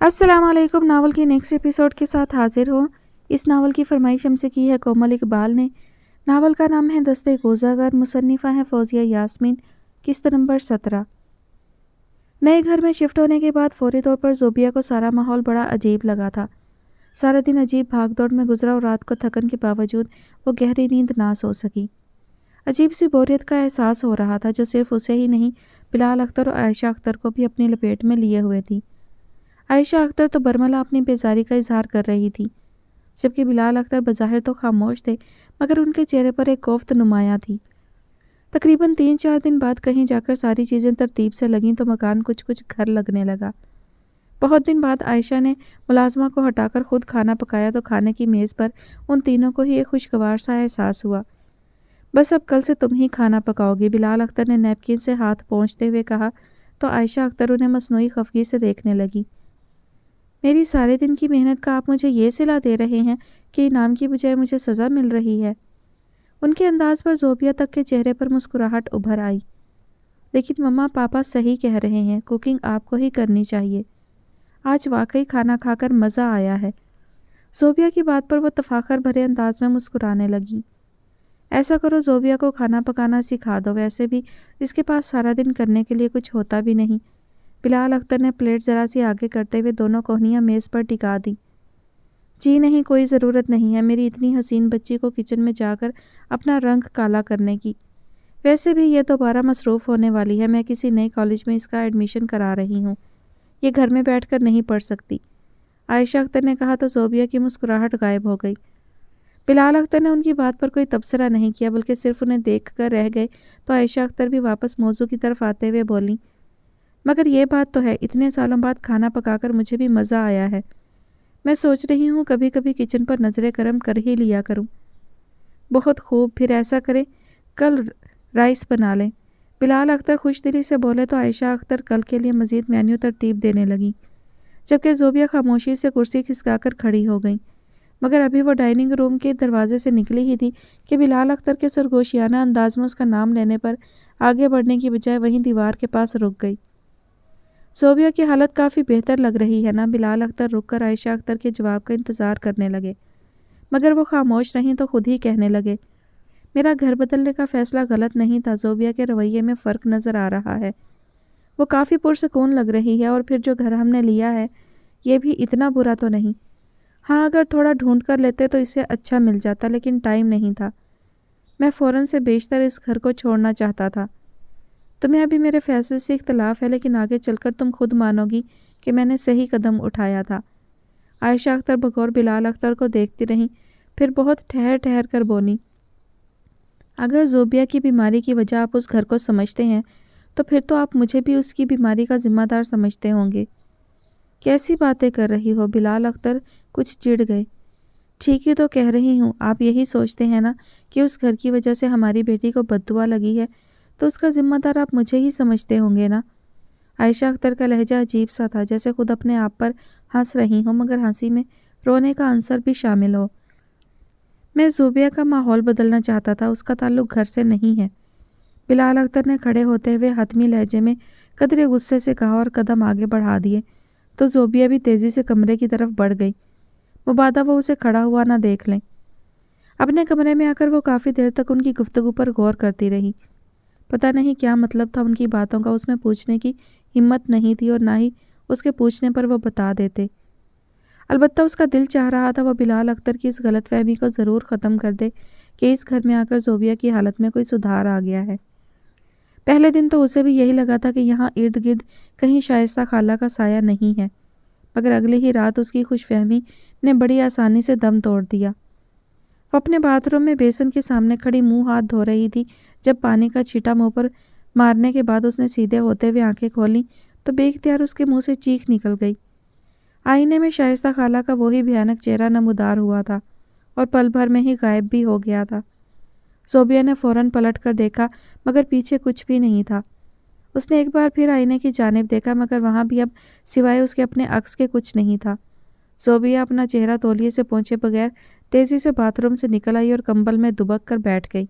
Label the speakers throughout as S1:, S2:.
S1: अस्सलाम वालेकुम। नावल की नेक्स्ट एपिसोड के साथ हाजिर हूँ। इस नावल की फरमाइश हमसे की है कोमल इकबाल ने। नावल का नाम है दस्ते कोज़ागर। मुसन्निफ़ा है फौजिया यास्मीन। किस्त नंबर 17। नए घर में शिफ्ट होने के बाद फौरी तौर पर ज़ोबिया को सारा माहौल बड़ा अजीब लगा था। सारा दिन अजीब भागदौड़ में गुजरा और रात को थकन के बावजूद वो गहरी नींद ना सो सकी। अजीब सी बोरियत का एहसास हो रहा था जो सिर्फ उसे ही नहीं, बिलाल अख्तर और आयशा अख्तर को भी अपनी लपेट में लिए हुए थी। आयशा अख्तर तो बरमला अपनी बेजारी का इजहार कर रही थी, जबकि बिलाल अख्तर बज़ाहिर तो खामोश थे, मगर उनके चेहरे पर एक कोफ्त नुमाया थी। तकरीबन 3-4 दिन बाद कहीं जाकर सारी चीज़ें तरतीब से लगीं तो मकान कुछ कुछ घर लगने लगा। बहुत दिन बाद आयशा ने मुलाजमा को हटाकर खुद खाना पकाया तो खाने की मेज़ पर उन तीनों को ही एक खुशगवार सा एहसास हुआ। बस अब कल से तुम ही खाना पकाओगी, बिलाल अख्तर ने नैपकिन से हाथ पोंछते हुए कहा तो आयशा अख्तर उन्हें मसनूई खफगी से देखने लगी। मेरी सारे दिन की मेहनत का आप मुझे ये सिला दे रहे हैं कि इनाम की बजाय मुझे सज़ा मिल रही है। उनके अंदाज पर ज़ोबिया तक के चेहरे पर मुस्कुराहट उभर आई। लेकिन मम्मा, पापा सही कह रहे हैं, कुकिंग आपको ही करनी चाहिए। आज वाकई खाना खाकर मज़ा आया है। ज़ोबिया की बात पर वो तफाखर भरे अंदाज में मुस्कुराने लगी। ऐसा करो, ज़ोबिया को खाना पकाना सिखा दो, वैसे भी इसके पास सारा दिन करने के लिए कुछ होता भी नहीं। बिलाल अख्तर ने प्लेट ज़रा सी आगे करते हुए दोनों कोहनियाँ मेज़ पर टिका दी। जी नहीं, कोई ज़रूरत नहीं है मेरी इतनी हसीन बच्ची को किचन में जाकर अपना रंग काला करने की। वैसे भी ये दोबारा मसरूफ़ होने वाली है। मैं किसी नए कॉलेज में इसका एडमिशन करा रही हूँ। ये घर में बैठकर नहीं पढ़ सकती। आयशा अख्तर ने कहा तो ज़ोबिया की मुस्कुराहट गायब हो गई। बिलाल अख्तर ने उनकी बात पर कोई तबसरा नहीं किया, बल्कि सिर्फ उन्हें देख कर रह गए तो आयशा अख्तर भी वापस मौजू की तरफ आते हुए बोलीं, मगर ये बात तो है, इतने सालों बाद खाना पकाकर मुझे भी मज़ा आया है। मैं सोच रही हूँ कभी कभी किचन पर नज़रें करम कर ही लिया करूँ। बहुत खूब, फिर ऐसा करें, कल राइस बना लें। बिलाल अख्तर खुश दिली से बोले तो आयशा अख्तर कल के लिए मज़ीद मेन्यू तरतीब देने लगी, जबकि ज़ोबिया खामोशी से कुर्सी खिसकाकर खड़ी हो गई। मगर अभी वो डाइनिंग रूम के दरवाजे से निकली ही थी कि बिलाल अख्तर के सरगोशियाना अंदाज में उसका नाम लेने पर आगे बढ़ने की बजाय वहीं दीवार के पास रुक गई। ज़ोबिया की हालत काफ़ी बेहतर लग रही है ना? बिलाल अख्तर रुककर आयशा अख्तर के जवाब का इंतज़ार करने लगे, मगर वो खामोश रहीं तो खुद ही कहने लगे, मेरा घर बदलने का फ़ैसला गलत नहीं था। ज़ोबिया के रवैये में फ़र्क नज़र आ रहा है। वो काफ़ी पुरसकून लग रही है और फिर जो घर हमने लिया है ये भी इतना बुरा तो नहीं। हाँ, अगर थोड़ा ढूंढ कर लेते तो इसे अच्छा मिल जाता, लेकिन टाइम नहीं था। मैं फ़ौरन से बेशतर इस घर को छोड़ना चाहता था। तुम्हें अभी मेरे फैसले से इख्तलाफ है, लेकिन आगे चलकर तुम खुद मानोगी कि मैंने सही कदम उठाया था। आयशा अख्तर बगौर बिलाल अख्तर को देखती रहीं, फिर बहुत ठहर ठहर कर बोली, अगर ज़ोबिया की बीमारी की वजह आप उस घर को समझते हैं तो फिर तो आप मुझे भी उसकी बीमारी का जिम्मेदार समझते होंगे। कैसी बातें कर रही हो? बिलाल अख्तर कुछ चिढ़ गए। ठीक ही तो कह रही हूँ, आप यही सोचते हैं ना कि उस घर की वजह से हमारी बेटी को बद्दुआ लगी है, तो उसका जिम्मेदार आप मुझे ही समझते होंगे ना? आयशा अख्तर का लहजा अजीब सा था, जैसे खुद अपने आप पर हंस रही हो, मगर हंसी में रोने का अंसर भी शामिल हो। मैं ज़ोबिया का माहौल बदलना चाहता था, उसका ताल्लुक घर से नहीं है। बिलाल अख्तर ने खड़े होते हुए हतमी लहजे में कदरे गुस्से से कहा और कदम आगे बढ़ा दिए तो ज़ोबिया भी तेज़ी से कमरे की तरफ बढ़ गई। मुबादा वो उसे खड़ा हुआ ना देख लें। अपने कमरे में आकर वो काफ़ी देर तक उनकी गुफ्तगू पर गौर करती रही। पता नहीं क्या मतलब था उनकी बातों का, उसमें पूछने की हिम्मत नहीं थी और ना ही उसके पूछने पर वो बता देते। अलबत्ता उसका दिल चाह रहा था वो बिलाल अख्तर की इस गलतफहमी को ज़रूर ख़त्म कर दे कि इस घर में आकर ज़ोबिया की हालत में कोई सुधार आ गया है। पहले दिन तो उसे भी यही लगा था कि यहाँ इर्द गिर्द कहीं शाइस्ता खाला का साया नहीं है, मगर अगली ही रात उसकी खुशफहमी ने बड़ी आसानी से दम तोड़ दिया। वो अपने बाथरूम में बेसन के सामने खड़ी मुंह हाथ धो रही थी जब पानी का छींटा मुंह पर मारने के बाद उसने सीधे होते हुए आंखें खोलीं तो बेख्तियार उसके मुंह से चीख निकल गई। आईने में शाइस्ता खाला का वही भयानक चेहरा नमूदार हुआ था और पल भर में ही गायब भी हो गया था। ज़ोबिया ने फ़ौरन पलट कर देखा, मगर पीछे कुछ भी नहीं था। उसने एक बार फिर आईने की जानिब देखा, मगर वहाँ भी अब सिवाय उसके अपने अक्स के कुछ नहीं था। ज़ोबिया अपना चेहरा तौलिए से पोंछे बगैर तेज़ी से बाथरूम से निकल आई और कंबल में दुबक कर बैठ गई।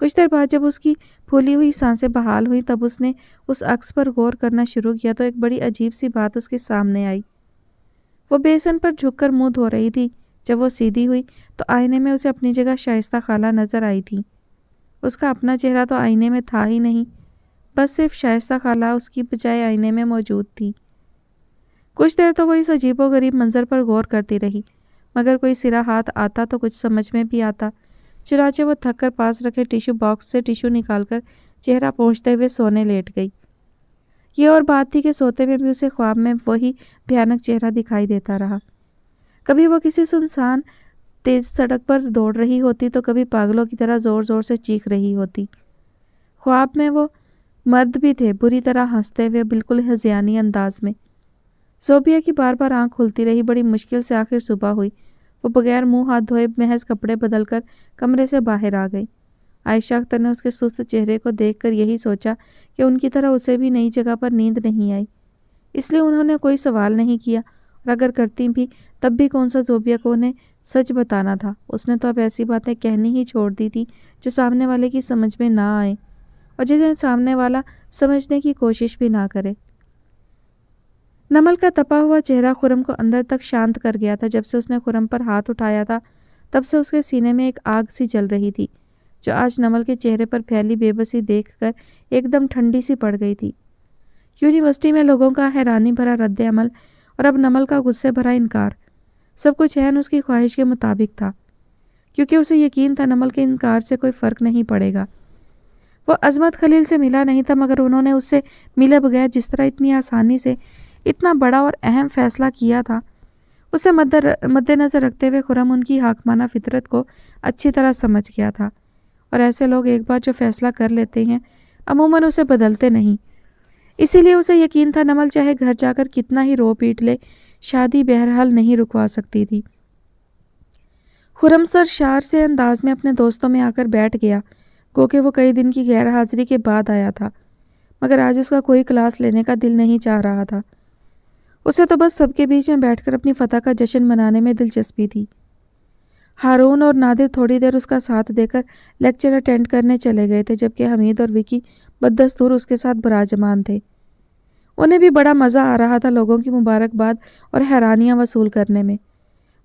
S1: कुछ देर बाद जब उसकी फूली हुई सांसें बहाल हुई तब उसने उस अक्स पर गौर करना शुरू किया तो एक बड़ी अजीब सी बात उसके सामने आई। وہ بیسن پر جھک کر منہ دھو رہی تھی۔ جب وہ سیدھی ہوئی تو آئینے میں اسے اپنی جگہ شائستہ خالہ نظر آئی تھی۔ اس کا اپنا چہرہ تو آئینے میں تھا ہی نہیں، بس صرف شائستہ خالہ اس کی بجائے آئینے میں موجود تھی۔ کچھ دیر تو وہ اس عجیب و غریب منظر پر غور کرتی رہی، مگر کوئی سرا ہاتھ آتا تو کچھ سمجھ میں بھی آتا۔ چنانچہ وہ تھک کر پاس رکھے ٹیشو باکس سے ٹیشو نکال کر چہرہ پونچھتے ہوئے سونے لیٹ گئی۔ یہ اور بات تھی کہ سوتے میں بھی اسے خواب میں وہی بھیانک چہرہ دکھائی دیتا رہا۔ کبھی وہ کسی سنسان تیز سڑک پر دوڑ رہی ہوتی تو کبھی پاگلوں کی طرح زور زور سے چیخ رہی ہوتی۔ خواب میں وہ مرد بھی تھے، بری طرح ہنستے ہوئے، بالکل ہذیانی انداز میں۔ زوبیہ کی بار بار آنکھ کھلتی رہی۔ بڑی مشکل سے آخر صبح ہوئی۔ وہ بغیر منہ ہاتھ دھوئے محض کپڑے بدل کر کمرے سے باہر آ گئی۔ عائشہ اختر نے اس کے سست چہرے کو دیکھ کر یہی سوچا کہ ان کی طرح اسے بھی نئی جگہ پر نیند نہیں آئی، اس لیے انہوں نے کوئی سوال نہیں کیا، اور اگر کرتی بھی تب بھی کون سا زوبیہ کو انہیں سچ بتانا تھا۔ اس نے تو اب ایسی باتیں کہنی ہی چھوڑ دی تھی جو سامنے والے کی سمجھ میں نہ آئے اور جسے سامنے والا سمجھنے کی کوشش بھی نہ کرے۔ نمل کا تپا ہوا چہرہ خرم کو اندر تک شانت کر گیا تھا۔ جب سے اس نے خرم پر ہاتھ اٹھایا تھا تب سے اس کے سینے میں ایک آگ سی جل رہی تھی، جو آج نمل کے چہرے پر پھیلی بے بسی دیکھ کر ایک دم ٹھنڈی سی پڑ گئی تھی۔ یونیورسٹی میں لوگوں کا حیرانی بھرا رد عمل اور اب نمل کا غصے بھرا انکار، سب کچھ عین اس کی خواہش کے مطابق تھا، کیونکہ اسے یقین تھا نمل کے انکار سے کوئی فرق نہیں پڑے گا۔ وہ عظمت خلیل سے ملا نہیں تھا، مگر انہوں نے اس سے ملے بغیر جس طرح اتنی آسانی سے اتنا بڑا اور اہم فیصلہ کیا تھا، اسے مد نظر رکھتے ہوئے خرم ان کی حاکمانہ فطرت کو اچھی طرح سمجھ گیا تھا، اور ایسے لوگ ایک بار جو فیصلہ کر لیتے ہیں عموماً اسے بدلتے نہیں۔ اسی لیے اسے یقین تھا نمل چاہے گھر جا کر کتنا ہی رو پیٹ لے، شادی بہرحال نہیں رکوا سکتی تھی۔ خرم سرشار سے انداز میں اپنے دوستوں میں آ کر بیٹھ گیا، گو کہ وہ کئی دن کی غیر حاضری کے بعد آیا تھا، مگر آج اس کا کوئی کلاس لینے کا دل نہیں چاہ رہا تھا۔ اسے تو بس سب کے بیچ میں بیٹھ کر اپنی فتح کا جشن منانے میں دلچسپی تھی۔ ہارون اور نادر تھوڑی دیر اس کا ساتھ دے کر لیکچر اٹینڈ کرنے چلے گئے تھے، جبکہ حمید اور وکی بددستور اس کے ساتھ براجمان تھے۔ انہیں بھی بڑا مزہ آ رہا تھا لوگوں کی مبارکباد اور حیرانیاں وصول کرنے میں۔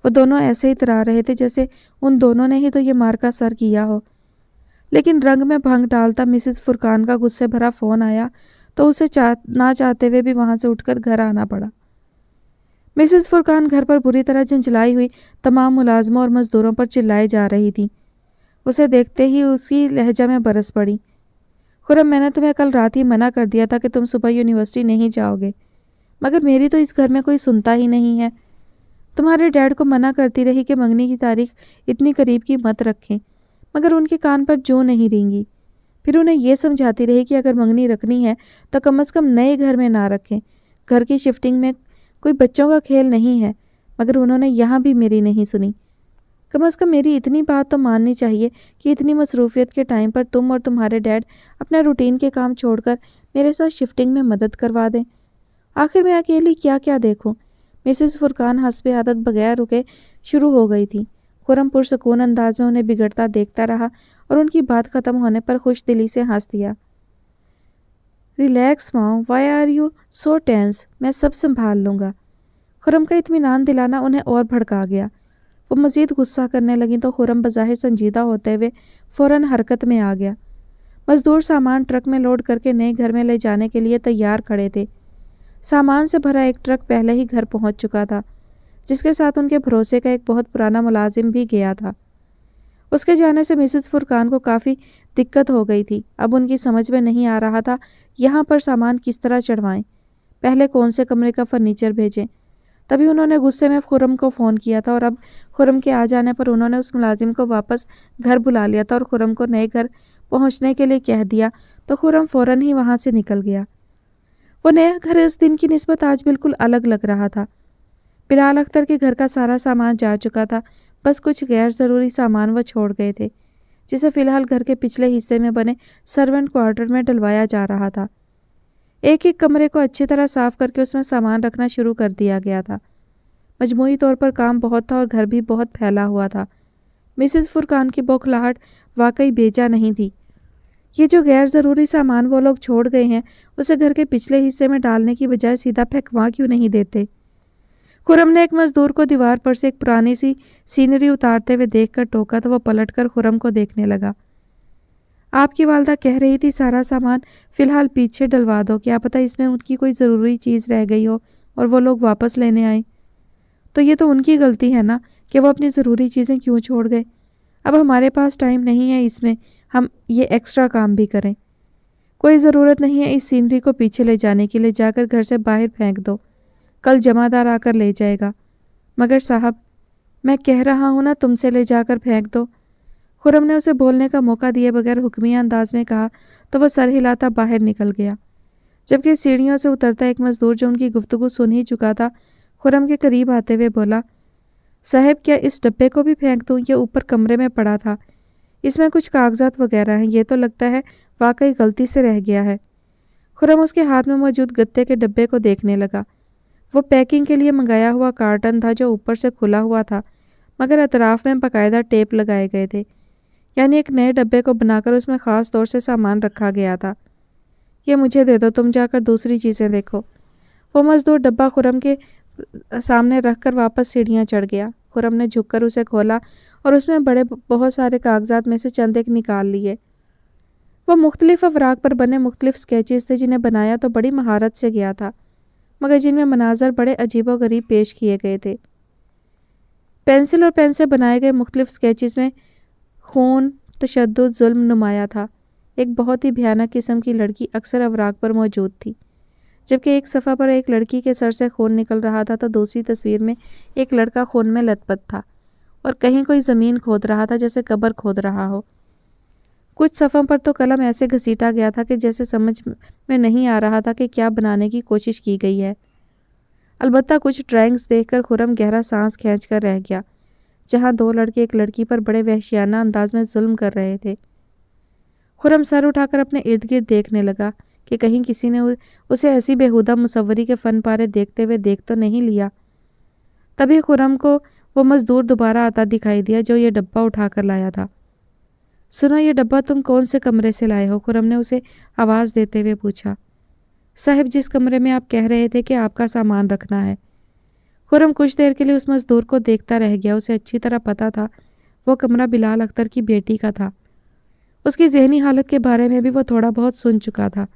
S1: وہ دونوں ایسے ہی اترا رہے تھے جیسے ان دونوں نے ہی تو یہ مارکا سر کیا ہو۔ لیکن رنگ میں بھنگ ڈالتا مسز فرقان کا غصے بھرا فون آیا تو اسے نہ چاہتے ہوئے بھی وہاں سے اٹھ کر گھر آنا پڑا۔ مسز فرقان گھر پر بری طرح جھنجھلائی ہوئی تمام ملازموں اور مزدوروں پر چلائے جا رہی تھی۔ اسے دیکھتے ہی اسی لہجہ میں برس پڑی۔ خرم، میں نے تمہیں کل رات ہی منع کر دیا تھا کہ تم صبح یونیورسٹی نہیں جاؤ گے، مگر میری تو اس گھر میں کوئی سنتا ہی نہیں ہے۔ تمہارے ڈیڈ کو منع کرتی رہی کہ منگنی کی تاریخ اتنی قریب کی مت رکھیں، مگر ان کے کان پر جوں نہیں رینگی۔ پھر انہیں یہ سمجھاتی رہی کہ اگر منگنی رکھنی ہے تو کم از کم نئے گھر میں نہ رکھیں، گھر کی شفٹنگ میں کوئی بچوں کا کھیل نہیں ہے، مگر انہوں نے یہاں بھی میری نہیں سنی۔ کم از کم میری اتنی بات تو ماننی چاہیے کہ اتنی مصروفیت کے ٹائم پر تم اور تمہارے ڈیڈ اپنے روٹین کے کام چھوڑ کر میرے ساتھ شفٹنگ میں مدد کروا دیں۔ آخر میں اکیلی کیا کیا دیکھوں۔ مسز فرقان حسب عادت بغیر رکے شروع ہو گئی تھی۔ خرم پرسکون انداز میں انہیں بگڑتا دیکھتا رہا اور ان کی بات ختم ہونے پر خوش دلی سے ہنس دیا۔ ریلیکس ماؤ، why are you so tense, میں سب سنبھال لوں گا۔ خرم کا اطمینان دلانا انہیں اور بھڑکا گیا۔ وہ مزید غصہ کرنے لگیں تو خرم بظاہر سنجیدہ ہوتے ہوئے فوراً حرکت میں آ گیا۔ مزدور سامان ٹرک میں لوڈ کر کے نئے گھر میں لے جانے کے لیے تیار کھڑے تھے۔ سامان سے بھرا ایک ٹرک پہلے ہی گھر پہنچ چکا تھا، جس کے ساتھ ان کے بھروسے کا ایک بہت پرانا ملازم بھی گیا تھا۔ اس کے جانے سے مسز فرقان کو کافی دقت ہو گئی تھی۔ اب ان کی سمجھ میں نہیں آ رہا تھا یہاں پر سامان کس طرح چڑھوائیں، پہلے کون سے کمرے کا فرنیچر بھیجیں۔ تبھی انہوں نے غصے میں خرم کو فون کیا تھا، اور اب خرم کے آ جانے پر انہوں نے اس ملازم کو واپس گھر بلا لیا تھا اور خرم کو نئے گھر پہنچنے کے لیے کہہ دیا تو خرم فوراً ہی وہاں سے نکل گیا۔ وہ نیا گھر اس دن کی نسبت آج بالکل الگ لگ رہا تھا۔ بلال اختر کے گھر کا سارا سامان جا چکا تھا، بس کچھ غیر ضروری سامان وہ چھوڑ گئے تھے، جسے فی الحال گھر کے پچھلے حصے میں بنے سرونٹ کوارٹر میں ڈلوایا جا رہا تھا۔ ایک ایک کمرے کو اچھی طرح صاف کر کے اس میں سامان رکھنا شروع کر دیا گیا تھا۔ مجموعی طور پر کام بہت تھا اور گھر بھی بہت پھیلا ہوا تھا۔ مسز فرقان کی بوکھلاہٹ واقعی بیجا نہیں تھی۔ یہ جو غیر ضروری سامان وہ لوگ چھوڑ گئے ہیں، اسے گھر کے پچھلے حصے میں ڈالنے کی بجائے سیدھا پھینکوا کیوں نہیں دیتے؟ खुरम ने एक मजदूर को दीवार पर से एक पुरानी सी सीनरी उतारते हुए देखकर टोका तो वह पलटकर खुरम को देखने लगा। आपकी वालदा कह रही थी सारा सामान फिलहाल पीछे डलवा दो, क्या पता इसमें उनकी कोई ज़रूरी चीज़ रह गई हो और वो लोग वापस लेने आए। तो ये तो उनकी गलती है ना कि वो अपनी ज़रूरी चीज़ें क्यों छोड़ गए। अब हमारे पास टाइम नहीं है इसमें हम ये एक्स्ट्रा काम भी करें। कोई ज़रूरत नहीं है इस सीनरी को पीछे ले जाने के लिए, जाकर घर से बाहर फेंक दो, कल जमादार आकर ले जाएगा। मगर साहब, मैं कह रहा हूँ ना, तुमसे ले जाकर फेंक दो। खुरम ने उसे बोलने का मौका दिए बगैर हुक्मिया अंदाज में कहा तो वह सर हिलाता बाहर निकल गया। जबकि सीढ़ियों से उतरता एक मजदूर जो उनकी गुफ्तगू सुन ही चुका था, खुरम के करीब आते हुए बोला, साहब क्या इस डब्बे को भी फेंक दूँ? ये ऊपर कमरे में पड़ा था, इसमें कुछ कागजात वगैरह हैं, ये तो लगता है वाकई गलती से रह गया है। खुरम उसके हाथ में मौजूद गत्ते के डब्बे को देखने लगा। वो पैकिंग के लिए मंगाया हुआ कार्टन था जो ऊपर से खुला हुआ था, मगर अतराफ में बाकायदा टेप लगाए गए थे, यानी एक नए डब्बे को बनाकर उसमें ख़ास तौर से सामान रखा गया था। ये मुझे दे दो, तुम जाकर दूसरी चीज़ें देखो। वो मजदूर डब्बा खुरम के सामने रखकर वापस सीढ़ियाँ चढ़ गया। खुरम ने झुककर उसे खोला और उसमें बड़े बहुत सारे कागजात में से चंद एक निकाल लिए। वो मुख्तलिफ अवराक पर बने मुख्तलिफ स्केचेस थे जिन्हें बनाया तो बड़ी महारत से गया था, मगर जिनमें मनाजर बड़े अजीबोगरीब पेश किए गए थे। पेंसिल और पेन से बनाए गए मुख्तलिफ स्केचेस में खून, तशद्दुद, जुल्म नुमाया था। एक बहुत ही भयानक किस्म की लड़की अक्सर अवराक पर मौजूद थी। जबकि एक सफ़ा पर एक लड़की के सर से खून निकल रहा था तो दूसरी तस्वीर में एक लड़का खून में लथपथ था और कहीं कोई ज़मीन खोद रहा था जैसे कब्र खोद रहा हो। कुछ सफ़ों पर तो कलम ऐसे घसीटा गया था कि जैसे समझ में नहीं आ रहा था कि क्या बनाने की कोशिश की गई है। अलबत्ता कुछ ड्राइंग्स देखकर खुरम गहरा सांस खींच कर रह गया, जहाँ दो लड़के एक लड़की पर बड़े वहशियाना अंदाज में जुल्म कर रहे थे। खुरम सर उठाकर अपने इर्द गिर्द देखने लगा कि कहीं किसी ने उसे ऐसी बेहुदा मुसव्वरी के फन पारे देखते हुए देख तो नहीं लिया। तभी खुरम को वो मजदूर दोबारा आता दिखाई दिया जो ये डब्बा उठाकर लाया था। सुनो, ये डब्बा तुम कौन से कमरे से लाए हो? खुरम ने उसे आवाज़ देते हुए पूछा। साहब, जिस कमरे में आप कह रहे थे कि आपका सामान रखना है। खुरम कुछ देर के लिए उस मजदूर को देखता रह गया। उसे अच्छी तरह पता था वो कमरा बिलाल अख्तर की बेटी का था। उसकी जहनी हालत के बारे में भी वो थोड़ा बहुत सुन चुका था,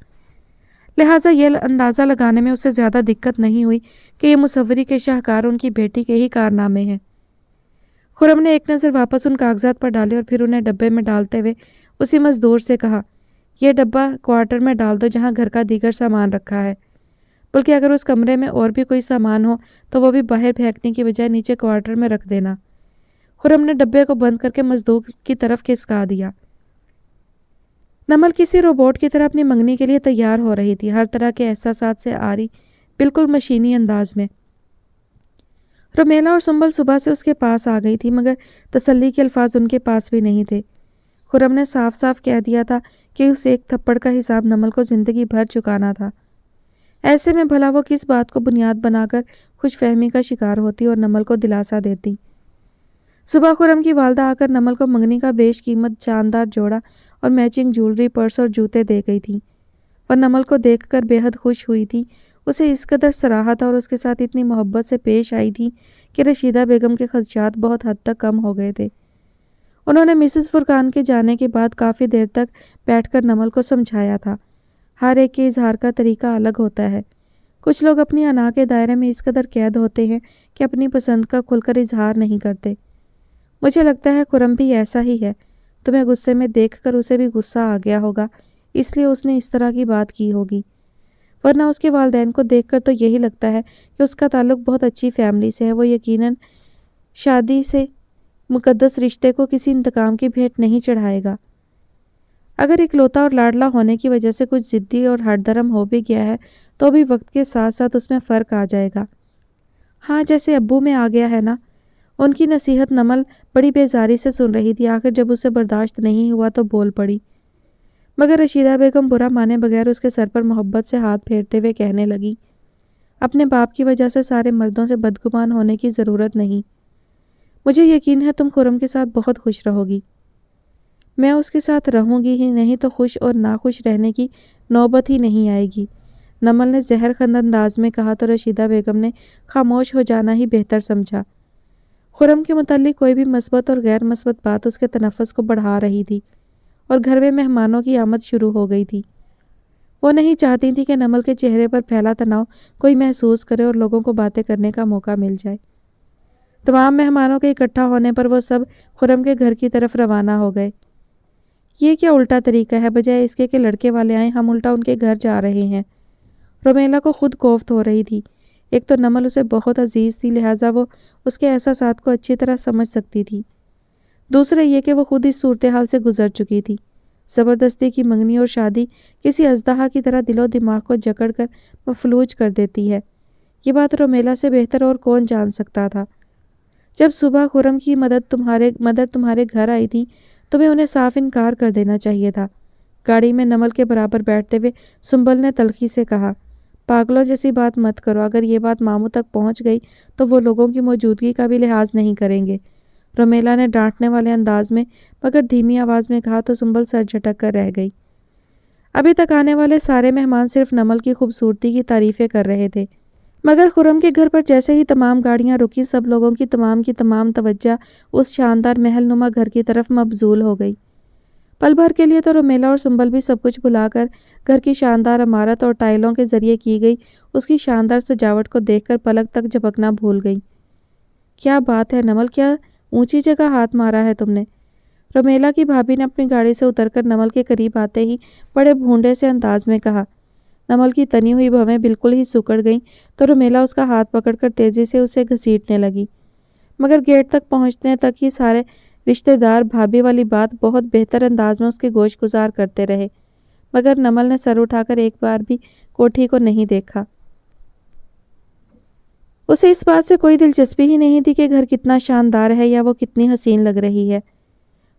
S1: लिहाजा यह अंदाज़ा लगाने में उसे ज़्यादा दिक्कत नहीं हुई कि ये मुसव्वरी के शाहकार उनकी बेटी के ही कारनामे हैं। खुरम ने एक नज़र वापस उन कागजात पर डाली और फिर उन्हें डब्बे में डालते हुए उसी मजदूर से कहा, यह डब्बा क्वार्टर में डाल दो जहाँ घर का दीगर सामान रखा है। बल्कि अगर उस कमरे में और भी कोई सामान हो तो वो भी बाहर फेंकने की बजाय नीचे क्वार्टर में रख देना। खुरम ने डब्बे को बंद करके मजदूर की तरफ खिसका दिया। नमल किसी रोबोट की तरह अपनी मंगनी के लिए तैयार हो रही थी, हर तरह के एहसासात से आ रही, बिल्कुल मशीनी अंदाज में। रुमेला और सुंबल सुबह से उसके पास आ गई थी, मगर तसल्ली के अल्फाज उनके पास भी नहीं थे। खुरम ने साफ साफ कह दिया था कि उस एक थप्पड़ का हिसाब नमल को ज़िंदगी भर चुकाना था। ऐसे में भला वो किस बात को बुनियाद बनाकर खुशफहमी का शिकार होती और नमल को दिलासा देती। सुबह खुरम की वालदा आकर नमल को मंगनी का बेशकीमत शानदार जोड़ा और मैचिंग ज्वेलरी, पर्स और जूते दे गई थी। वह नमल को देखकर बेहद खुश हुई थी। उसे इस कदर सराहा था और उसके साथ इतनी मोहब्बत से पेश आई थी कि रशीदा बेगम के खदशात बहुत हद तक कम हो गए थे। उन्होंने मिसेस फुरकान के जाने के बाद काफ़ी देर तक बैठकर नमल को समझाया था। हर एक के इजहार का तरीका अलग होता है। कुछ लोग अपनी अना के दायरे में इस कदर कैद होते हैं कि अपनी पसंद का खुलकर इजहार नहीं करते। मुझे लगता है खुरम भी ऐसा ही है। तुम्हें गुस्से में देखकर उसे भी गुस्सा आ गया होगा, इसलिए उसने इस तरह की बात की होगी, वरना उसके वालिदैन को देखकर तो यही लगता है कि उसका ताल्लुक बहुत अच्छी फैमिली से है। वो यकीनन शादी से मुकद्दस रिश्ते को किसी इंतकाम की भेंट नहीं चढ़ाएगा। अगर इकलौता और लाडला होने की वजह से कुछ ज़िद्दी और हठधर्म हो भी गया है तो भी वक्त के साथ साथ उसमें फ़र्क आ जाएगा। हाँ, जैसे अब्बू में आ गया है ना। उनकी नसीहत नमल बड़ी बेजारी से सुन रही थी। आखिर जब उसे बर्दाश्त नहीं हुआ तो बोल पड़ी, मगर रशीदा बेगम बुरा माने बगैर उसके सर पर मोहब्बत से हाथ फेरते हुए कहने लगी, अपने बाप की वजह से सारे मर्दों से बदगुमान होने की ज़रूरत नहीं। मुझे यकीन है तुम खुरम के साथ बहुत खुश रहोगी। मैं उसके साथ रहूँगी ही नहीं तो खुश और नाखुश रहने की नौबत ही नहीं आएगी। नमल ने जहरखंद अंदाज में कहा तो रशीदा बेगम ने खामोश हो जाना ही बेहतर समझा। खुर्रम के मुताल्लिक कोई भी मस्बत और गैर मस्बत बात उसके तनफ़्फ़ुस को बढ़ा रही थी और घर में मेहमानों की आमद शुरू हो गई थी। वो नहीं चाहती थी कि नमल के चेहरे पर फैला तनाव कोई महसूस करे और लोगों को बातें करने का मौका मिल जाए। तमाम मेहमानों के इकट्ठा होने पर वो सब खुर्रम के घर की तरफ रवाना हो गए। ये क्या उल्टा तरीका है, बजाय इसके कि लड़के वाले आए हम उल्टा उनके घर जा रहे हैं। रोमेला को खुद कोफ्त हो रही थी। एक तो नमल उसे बहुत अजीज़ थी, लिहाजा वो उसके एहसासात को अच्छी तरह समझ सकती थी। दूसरा ये कि वो खुद इस सूरत हाल से गुजर चुकी थी। ज़बरदस्ती की मंगनी और शादी किसी अजदहा की तरह दिलो दिमाग को जकड़ कर मफलूज कर देती है। ये बात रोमेला से बेहतर और कौन जान सकता था। जब सुबह खुर्रम की मदद तुम्हारे घर आई थी, तुम्हें उन्हें साफ इनकार कर देना चाहिए था। गाड़ी में नमल के बराबर बैठते हुए सुंबल ने तल्खी से कहा, पागलों जैसी बात मत करो। अगर ये बात मामू तक पहुंच गई तो वो लोगों की मौजूदगी का भी लिहाज नहीं करेंगे। रोमेला ने डांटने वाले अंदाज में मगर धीमी आवाज़ में कहा तो सुंबल सर झटक कर रह गई। अभी तक आने वाले सारे मेहमान सिर्फ नमल की खूबसूरती की तारीफ़ें कर रहे थे, मगर खुर्रम के घर पर जैसे ही तमाम गाड़ियां रुकी, सब लोगों की तमाम तवज्जो उस शानदार महल नुमा घर की तरफ मबजूल हो गई। पल भर के लिए तो रोमेला और सुंबल भी सब कुछ भुलाकर घर की शानदार इमारत और टाइलों के जरिए की गई उसकी शानदार सजावट को देखकर पलक तक झपकना भूल गई। क्या बात है नमल, क्या ऊंची जगह हाथ मारा है तुमने। रोमेला की भाभी ने अपनी गाड़ी से उतरकर नमल के करीब आते ही बड़े भूंडे से अंदाज में कहा। नमल की तनी हुई भवें बिल्कुल ही सुकड़ गईं तो रोमेला उसका हाथ पकड़कर तेजी से उसे घसीटने लगी, मगर गेट तक पहुंचने तक ही सारे रिश्तेदार भाभी वाली बात बहुत बेहतर अंदाज में उसके गोश गुजार करते रहे, मगर नमल ने सर उठाकर एक बार भी कोठी को नहीं देखा। उसे इस बात से कोई दिलचस्पी ही नहीं थी कि घर कितना शानदार है या वो कितनी हसीन लग रही है।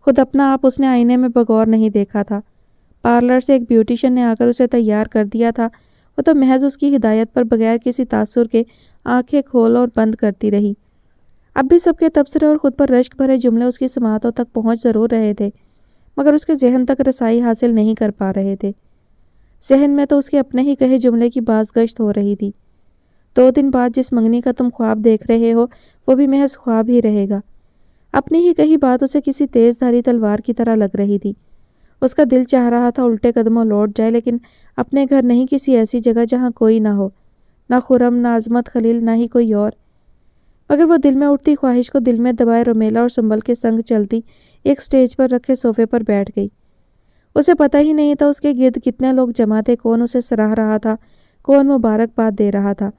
S1: खुद अपना आप उसने आईने में बगौर नहीं देखा था। पार्लर से एक ब्यूटिशियन ने आकर उसे तैयार कर दिया था। वो तो महज उसकी हिदायत पर बगैर किसी तासुर के आंखें खोल और बंद करती रही। अब भी सबके तबसरे और ख़ुद पर रश्क भरे जुमले उसकी समातों तक पहुँच ज़रूर रहे थे, मगर उसके जहन तक रसाई हासिल नहीं कर पा रहे थे। जहन में तो उसके अपने ही कहे जुमले की बाज़गश्त हो रही थी। 2 दिन बाद जिस मंगनी का तुम ख्वाब देख रहे हो वो भी महज ख्वाब ही रहेगा। अपनी ही कही बात उसे किसी तेज़धारी तलवार की तरह लग रही थी। उसका दिल चाह रहा था उल्टे कदमों लौट जाए, लेकिन अपने घर नहीं, किसी ऐसी जगह जहाँ कोई ना हो, ना खुर्रम, ना अजमत खलील, ना ही कोई और। मगर वो दिल में उठती ख्वाहिश को दिल में दबाए रोमेला और सुंबल के संग चलती एक स्टेज पर रखे सोफे पर बैठ गई। उसे पता ही नहीं था उसके गिर्द कितने लोग जमा थे, कौन उसे सराह रहा था, कौन मुबारकबाद दे रहा था।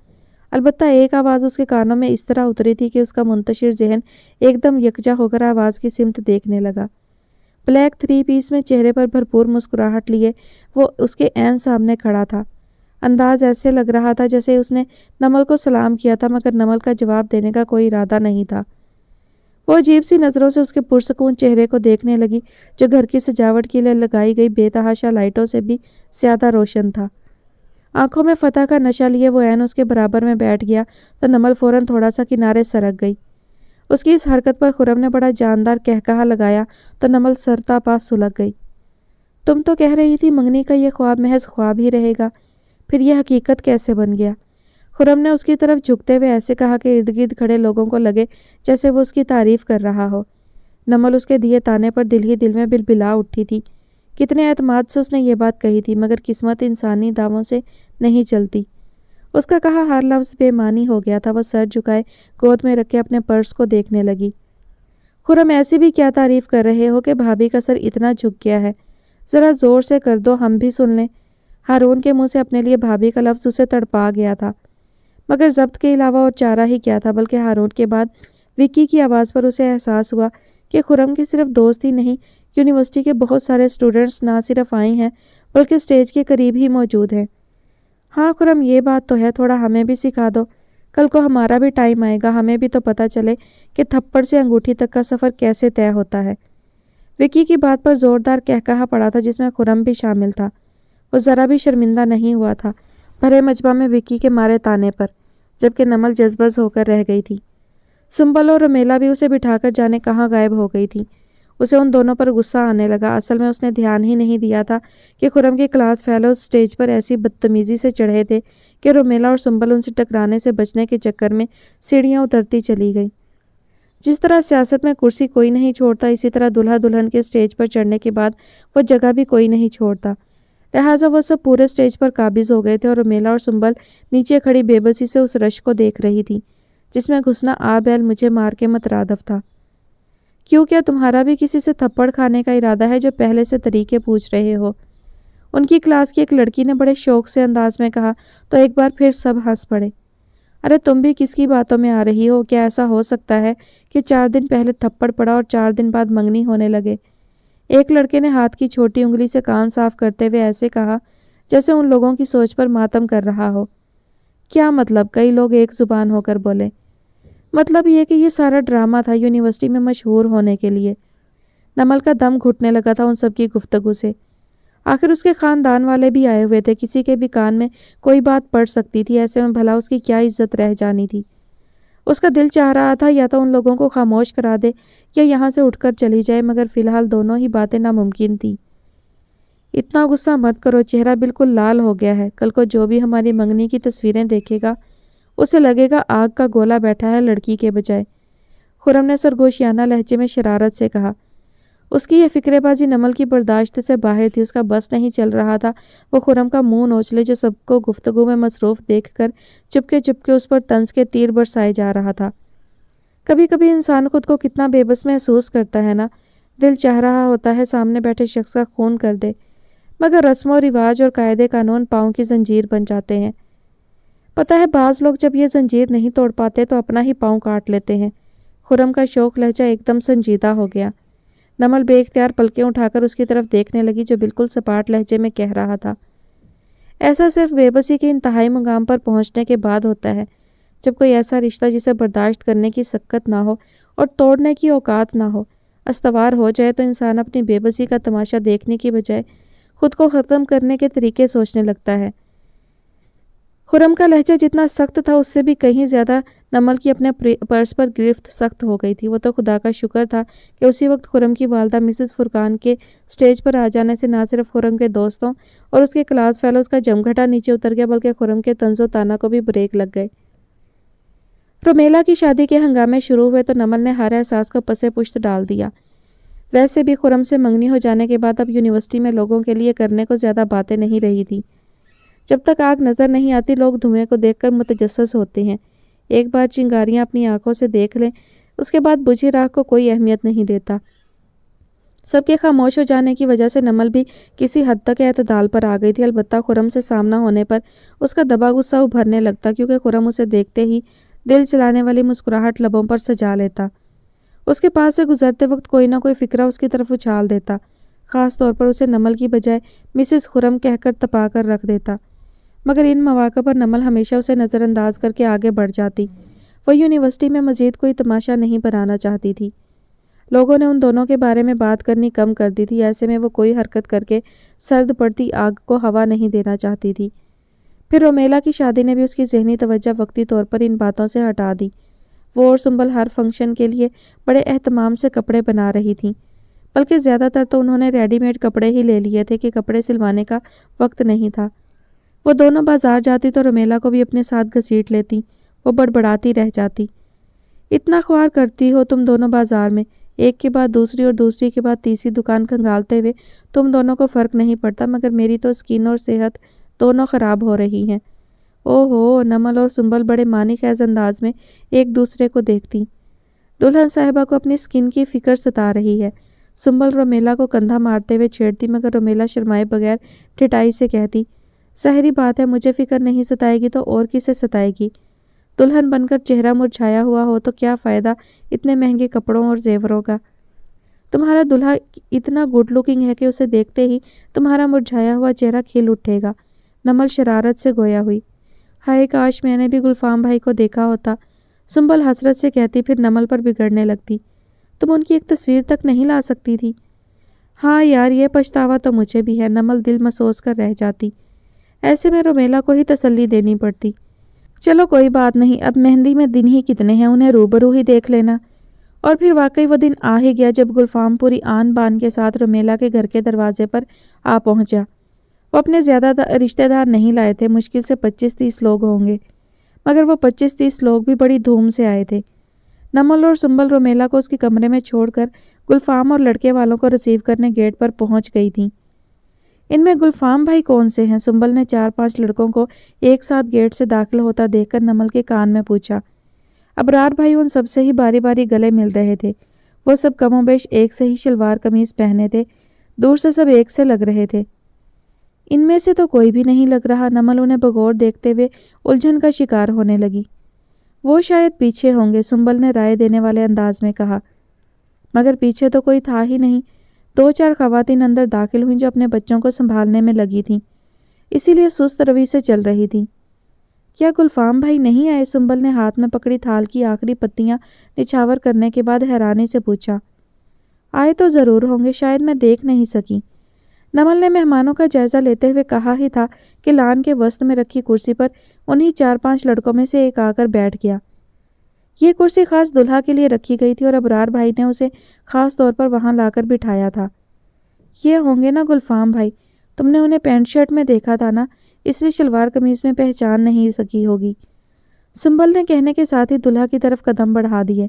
S1: अलबत्ता एक आवाज़ उसके कानों में इस तरह उतरी थी कि उसका मुंतशिर जहन एकदम यकजा होकर आवाज़ की सिमत देखने लगा। ब्लैक 3 पीस में चेहरे पर भरपूर मुस्कुराहट लिए वो उसके ऐन सामने खड़ा था। अंदाज ऐसे लग रहा था जैसे उसने नमल को सलाम किया था, मगर नमल का जवाब देने का कोई इरादा नहीं था। वो अजीब सी नज़रों से उसके पुरसकून चेहरे को देखने लगी, जो घर की सजावट के लिए लगाई गई बेतहाशा लाइटों से भी ज़्यादा रोशन था। आंखों में फतह का नशा लिए वो ऐन उसके बराबर में बैठ गया तो नमल फ़ौरन थोड़ा सा किनारे सरक गई। उसकी इस हरकत पर खुर्रम ने बड़ा जानदार कहकहा लगाया तो नमल सरता पास सुलग गई। तुम तो कह रही थी मंगनी का ये ख्वाब महज ख्वाब ही रहेगा, फिर यह हकीकत कैसे बन गया। खुर्रम ने उसकी तरफ झुकते हुए ऐसे कहा कि इर्द गिर्द खड़े लोगों को लगे जैसे वो उसकी तारीफ़ कर रहा हो। नमल उसके दिए ताने पर दिल ही दिल में बिलबिला उठी थी। कितने एतमाद से उसने ये बात कही थी, मगर किस्मत इंसानी दावों से नहीं चलती। उसका कहा हर लफ्ज़ बेमानी हो गया था। वह सर झुकाए गोद में रखे अपने पर्स को देखने लगी। खुर्रम, ऐसी भी क्या तारीफ़ कर रहे हो कि भाभी का सर इतना झुक गया है। ज़रा ज़ोर से कर दो, हम भी सुन लें। हारून के मुंह से अपने लिए भाभी का लफ्ज़ उसे तड़पा गया था, मगर ज़ब्त के अलावा और चारा ही क्या था। बल्कि हारून के बाद विक्की की आवाज़ पर उसे एहसास हुआ कि खुर्रम के सिर्फ दोस्त ही नहीं, यूनिवर्सिटी के बहुत सारे स्टूडेंट्स ना सिर्फ आए हैं बल्कि स्टेज के करीब ही मौजूद हैं। हाँ खुर्रम, ये बात तो है, थोड़ा हमें भी सिखा दो। कल को हमारा भी टाइम आएगा, हमें भी तो पता चले कि थप्पड़ से अंगूठी तक का सफ़र कैसे तय होता है। विक्की की बात पर ज़ोरदार कहकहा पड़ा था, जिसमें खुर्रम भी शामिल था। वो ज़रा भी शर्मिंदा नहीं हुआ था भरे मजमा में विक्की के मारे ताने पर, जबकि नमल जज्बज़ होकर रह गई थी। सुंबल और रोमेला भी उसे बिठाकर जाने कहाँ गायब हो गई थी। उसे उन दोनों पर गुस्सा आने लगा। असल में उसने ध्यान ही नहीं दिया था कि खुर्रम के क्लास फेलोज स्टेज पर ऐसी बदतमीजी से चढ़े थे कि रोमेला और सुंबल उनसे टकराने से बचने के चक्कर में सीढ़ियां उतरती चली गई। जिस तरह सियासत में कुर्सी कोई नहीं छोड़ता, इसी तरह दुल्हा दुल्हन के स्टेज पर चढ़ने के बाद वो जगह भी कोई नहीं छोड़ता। लिहाजा वो सब पूरे स्टेज पर काबिज हो गए थे और रोमेला और सुंबल नीचे खड़ी बेबसी से उस रश को देख रही थी जिसमें घुसना आ बैल मुझे मार के मतरादफ था। क्यों, क्या तुम्हारा भी किसी से थप्पड़ खाने का इरादा है जो पहले से तरीके पूछ रहे हो? उनकी क्लास की एक लड़की ने बड़े शौक से अंदाज में कहा तो एक बार फिर सब हंस पड़े। अरे तुम भी किसकी बातों में आ रही हो? क्या ऐसा हो सकता है कि 4 दिन पहले थप्पड़ पड़ा और 4 दिन बाद मंगनी होने लगे? एक लड़के ने हाथ की छोटी उंगली से कान साफ करते हुए ऐसे कहा जैसे उन लोगों की सोच पर मातम कर रहा हो। क्या मतलब? कई लोग एक जुबान होकर बोले। मतलब ये कि ये सारा ड्रामा था यूनिवर्सिटी में मशहूर होने के लिए। नमल का दम घुटने लगा था उन सबकी गुफ्तगू से। आखिर उसके खानदान वाले भी आए हुए थे, किसी के भी कान में कोई बात पड़ सकती थी। ऐसे में भला उसकी क्या इज्जत रह जानी थी? उसका दिल चाह रहा था या तो उन लोगों को खामोश करा दे या यहाँ से उठकर चली जाए, मगर फिलहाल दोनों ही बातें नामुमकिन थी। इतना गुस्सा मत करो, चेहरा बिल्कुल लाल हो गया है। कल को जो भी हमारी मंगनी की तस्वीरें देखेगा उसे लगेगा आग का गोला बैठा है लड़की के बजाय। खुर्रम ने सरगोशियाना लहजे में शरारत से कहा। उसकी ये फिक्रेबाजी नमल की बर्दाश्त से बाहर थी। उसका बस नहीं चल रहा था वो खुर्रम का मुंह नोचले जो सबको गुफ्तगू में मसरूफ देखकर चुपके चुपके उस पर तंज के तीर बरसाए जा रहा था। कभी कभी इंसान खुद को कितना बेबस महसूस करता है ना। दिल चाह रहा होता है सामने बैठे शख्स का खून कर दे, मगर रस्म व रिवाज और कायदे कानून पाँव की जंजीर बन जाते हैं। पता है बाज़ लोग जब ये जंजीर नहीं तोड़ पाते तो अपना ही पाँव काट लेते हैं। खुर्रम का शौक लहजा एकदम संजीदा हो गया। नमल बेख्तियार पलकें उठाकर उसकी तरफ देखने लगी जो बिल्कुल सपाट लहजे में कह रहा था। ऐसा सिर्फ बेबसी के इंतहाई मुकाम पर पहुंचने के बाद होता है, जब कोई ऐसा रिश्ता जिसे बर्दाश्त करने की सक्कत ना हो और तोड़ने की औकात ना हो अस्तवार हो जाए तो इंसान अपनी बेबसी का तमाशा देखने की बजाय खुद को ख़त्म करने के तरीके सोचने लगता है। खुर्रम का लहजा जितना सख्त था उससे भी कहीं ज़्यादा नमल की अपने पर्स पर गिरफ्त सख्त हो गई थी। वो तो खुदा का शुक्र था कि उसी वक्त खुर्रम की वालदा मिसेस फुरकान के स्टेज पर आ जाने से ना सिर्फ खुर्रम के दोस्तों और उसके क्लास फेलोज का जमघटा नीचे उतर गया, बल्कि खुर्रम के तंजो ताना को भी ब्रेक लग गए। रोमेला की शादी के हंगामे शुरू हुए तो नमल ने हर एहसास को पसे पुश्त डाल दिया। वैसे भी खुर्रम से मंगनी हो जाने के बाद अब यूनिवर्सिटी में लोगों के लिए करने को ज़्यादा बातें नहीं रही थी। जब तक आग नज़र नहीं आती लोग धुएं को देखकर मुतजस्सस होते हैं। एक बार चिंगारियां अपनी आंखों से देख लें उसके बाद बुझी राख को कोई अहमियत नहीं देता। सबके खामोश हो जाने की वजह से नमल भी किसी हद तक एतदाल पर आ गई थी। अलबत्ता खुर्रम से सामना होने पर उसका दबा गुस्सा उभरने लगता, क्योंकि खुर्रम उसे देखते ही दिल चलाने वाली मुस्कुराहट लबों पर सजा लेता। उसके पास से गुजरते वक्त कोई ना कोई फिक्रा उसकी तरफ उछाल देता, ख़ास तौर पर उसे नमल की बजाय मिसेस खुर्रम कहकर तपा कर रख देता। मगर इन मौक़ों पर नमल हमेशा उसे नज़रअंदाज करके आगे बढ़ जाती। वो यूनिवर्सिटी में मज़ीद कोई तमाशा नहीं बनाना चाहती थी। लोगों ने उन दोनों के बारे में बात करनी कम कर दी थी। ऐसे में वो कोई हरकत करके सर्द पड़ती आग को हवा नहीं देना चाहती थी। फिर रोमेला की शादी ने भी उसकी ज़हनी तवज्जो वक्ती तौर पर इन बातों से हटा दी। वो और सुंबल हर फंक्शन के लिए बड़े एहतमाम से कपड़े बना रही थीं, बल्कि ज़्यादातर तो उन्होंने रेडीमेड कपड़े ही ले लिए थे कि कपड़े सिलवाने का वक्त नहीं था। वो दोनों बाजार जाती तो रोमेला को भी अपने साथ घसीट लेती। वो बड़बड़ाती रह जाती, इतना ख्वार करती हो तुम दोनों बाजार में, एक के बाद दूसरी और दूसरी के बाद तीसरी दुकान खंगालते हुए तुम दोनों को फ़र्क नहीं पड़ता, मगर मेरी तो स्किन और सेहत दोनों ख़राब हो रही हैं। ओहो, नमल और सुंबल बड़े मानी खैज अंदाज में एक दूसरे को देखती। दुल्हन साहिबा को अपनी स्किन की फ़िक्र सता रही है। सुंबल रोमेला को कंधा मारते हुए छेड़ती, मगर रोमेला शर्माए बगैर ठिठाई से कहती, ज़ाहिरी बात है मुझे फ़िक्र नहीं सताएगी तो और किसे सताएगी। दुल्हन बनकर चेहरा मुरझाया हुआ हो तो क्या फ़ायदा इतने महंगे कपड़ों और जेवरों का। तुम्हारा दूल्हा इतना गुड लुकिंग है कि उसे देखते ही तुम्हारा मुरझाया हुआ चेहरा खिल उठेगा। नमल शरारत से गोया हुई। हाय काश मैंने भी गुलफाम भाई को देखा होता, सुंबल हसरत से कहती, फिर नमल पर बिगड़ने लगती। तुम उनकी एक तस्वीर तक नहीं ला सकती थी। हाँ यार, ये पछतावा तो मुझे भी है, नमल दिल मसोस कर रह जाती। ऐसे में रोमेला को ही तसल्ली देनी पड़ती। चलो कोई बात नहीं, अब मेहंदी में दिन ही कितने हैं, उन्हें रूबरू ही देख लेना। और फिर वाकई वो दिन आ ही गया जब गुलफाम पूरी आन बान के साथ रोमेला के घर के दरवाजे पर आ पहुंचा। वो अपने ज़्यादा रिश्तेदार नहीं लाए थे, मुश्किल से 25-30 लोग होंगे, मगर वो 25-30 लोग भी बड़ी धूम से आए थे। नमल और सुंबल रोमेला को उसके कमरे में छोड़कर गुलफाम और लड़के वालों को रिसीव करने गेट पर पहुंच गई थी। इनमें गुलफाम भाई कौन से हैं? सुंबल ने 4-5 लड़कों को एक साथ गेट से दाखिल होता देखकर नमल के कान में पूछा। अबरार भाई उन सबसे ही बारी बारी गले मिल रहे थे। वो सब कमोबेश एक से ही शलवार कमीज पहने थे, दूर से सब एक से लग रहे थे। इनमें से तो कोई भी नहीं लग रहा। नमल उन्हें बगौर देखते हुए उलझन का शिकार होने लगी। वो शायद पीछे होंगे, सुंबल ने राय देने वाले अंदाज में कहा। मगर पीछे तो कोई था ही नहीं। 2-4 खवातीन अंदर दाखिल हुई जो अपने बच्चों को संभालने में लगी थीं, इसीलिए सुस्त रवि से चल रही थी। क्या गुलफाम भाई नहीं आए? सुंबल ने हाथ में पकड़ी थाल की आखिरी पत्तियां निछावर करने के बाद हैरानी से पूछा। आए तो ज़रूर होंगे, शायद मैं देख नहीं सकी। नमल ने मेहमानों का जायजा लेते हुए कहा ही था कि लान के वस्त में रखी कुर्सी पर उन्हीं 4-5 लड़कों में से एक आकर बैठ गया। ये कुर्सी खास दुल्हा के लिए रखी गई थी और अबरार भाई ने उसे खास तौर पर वहां लाकर बिठाया था। ये होंगे ना गुलफाम भाई? तुमने उन्हें पैंट शर्ट में देखा था ना, इसलिए शलवार कमीज में पहचान नहीं सकी होगी। सुंबल ने कहने के साथ ही दुल्हा की तरफ कदम बढ़ा दिए।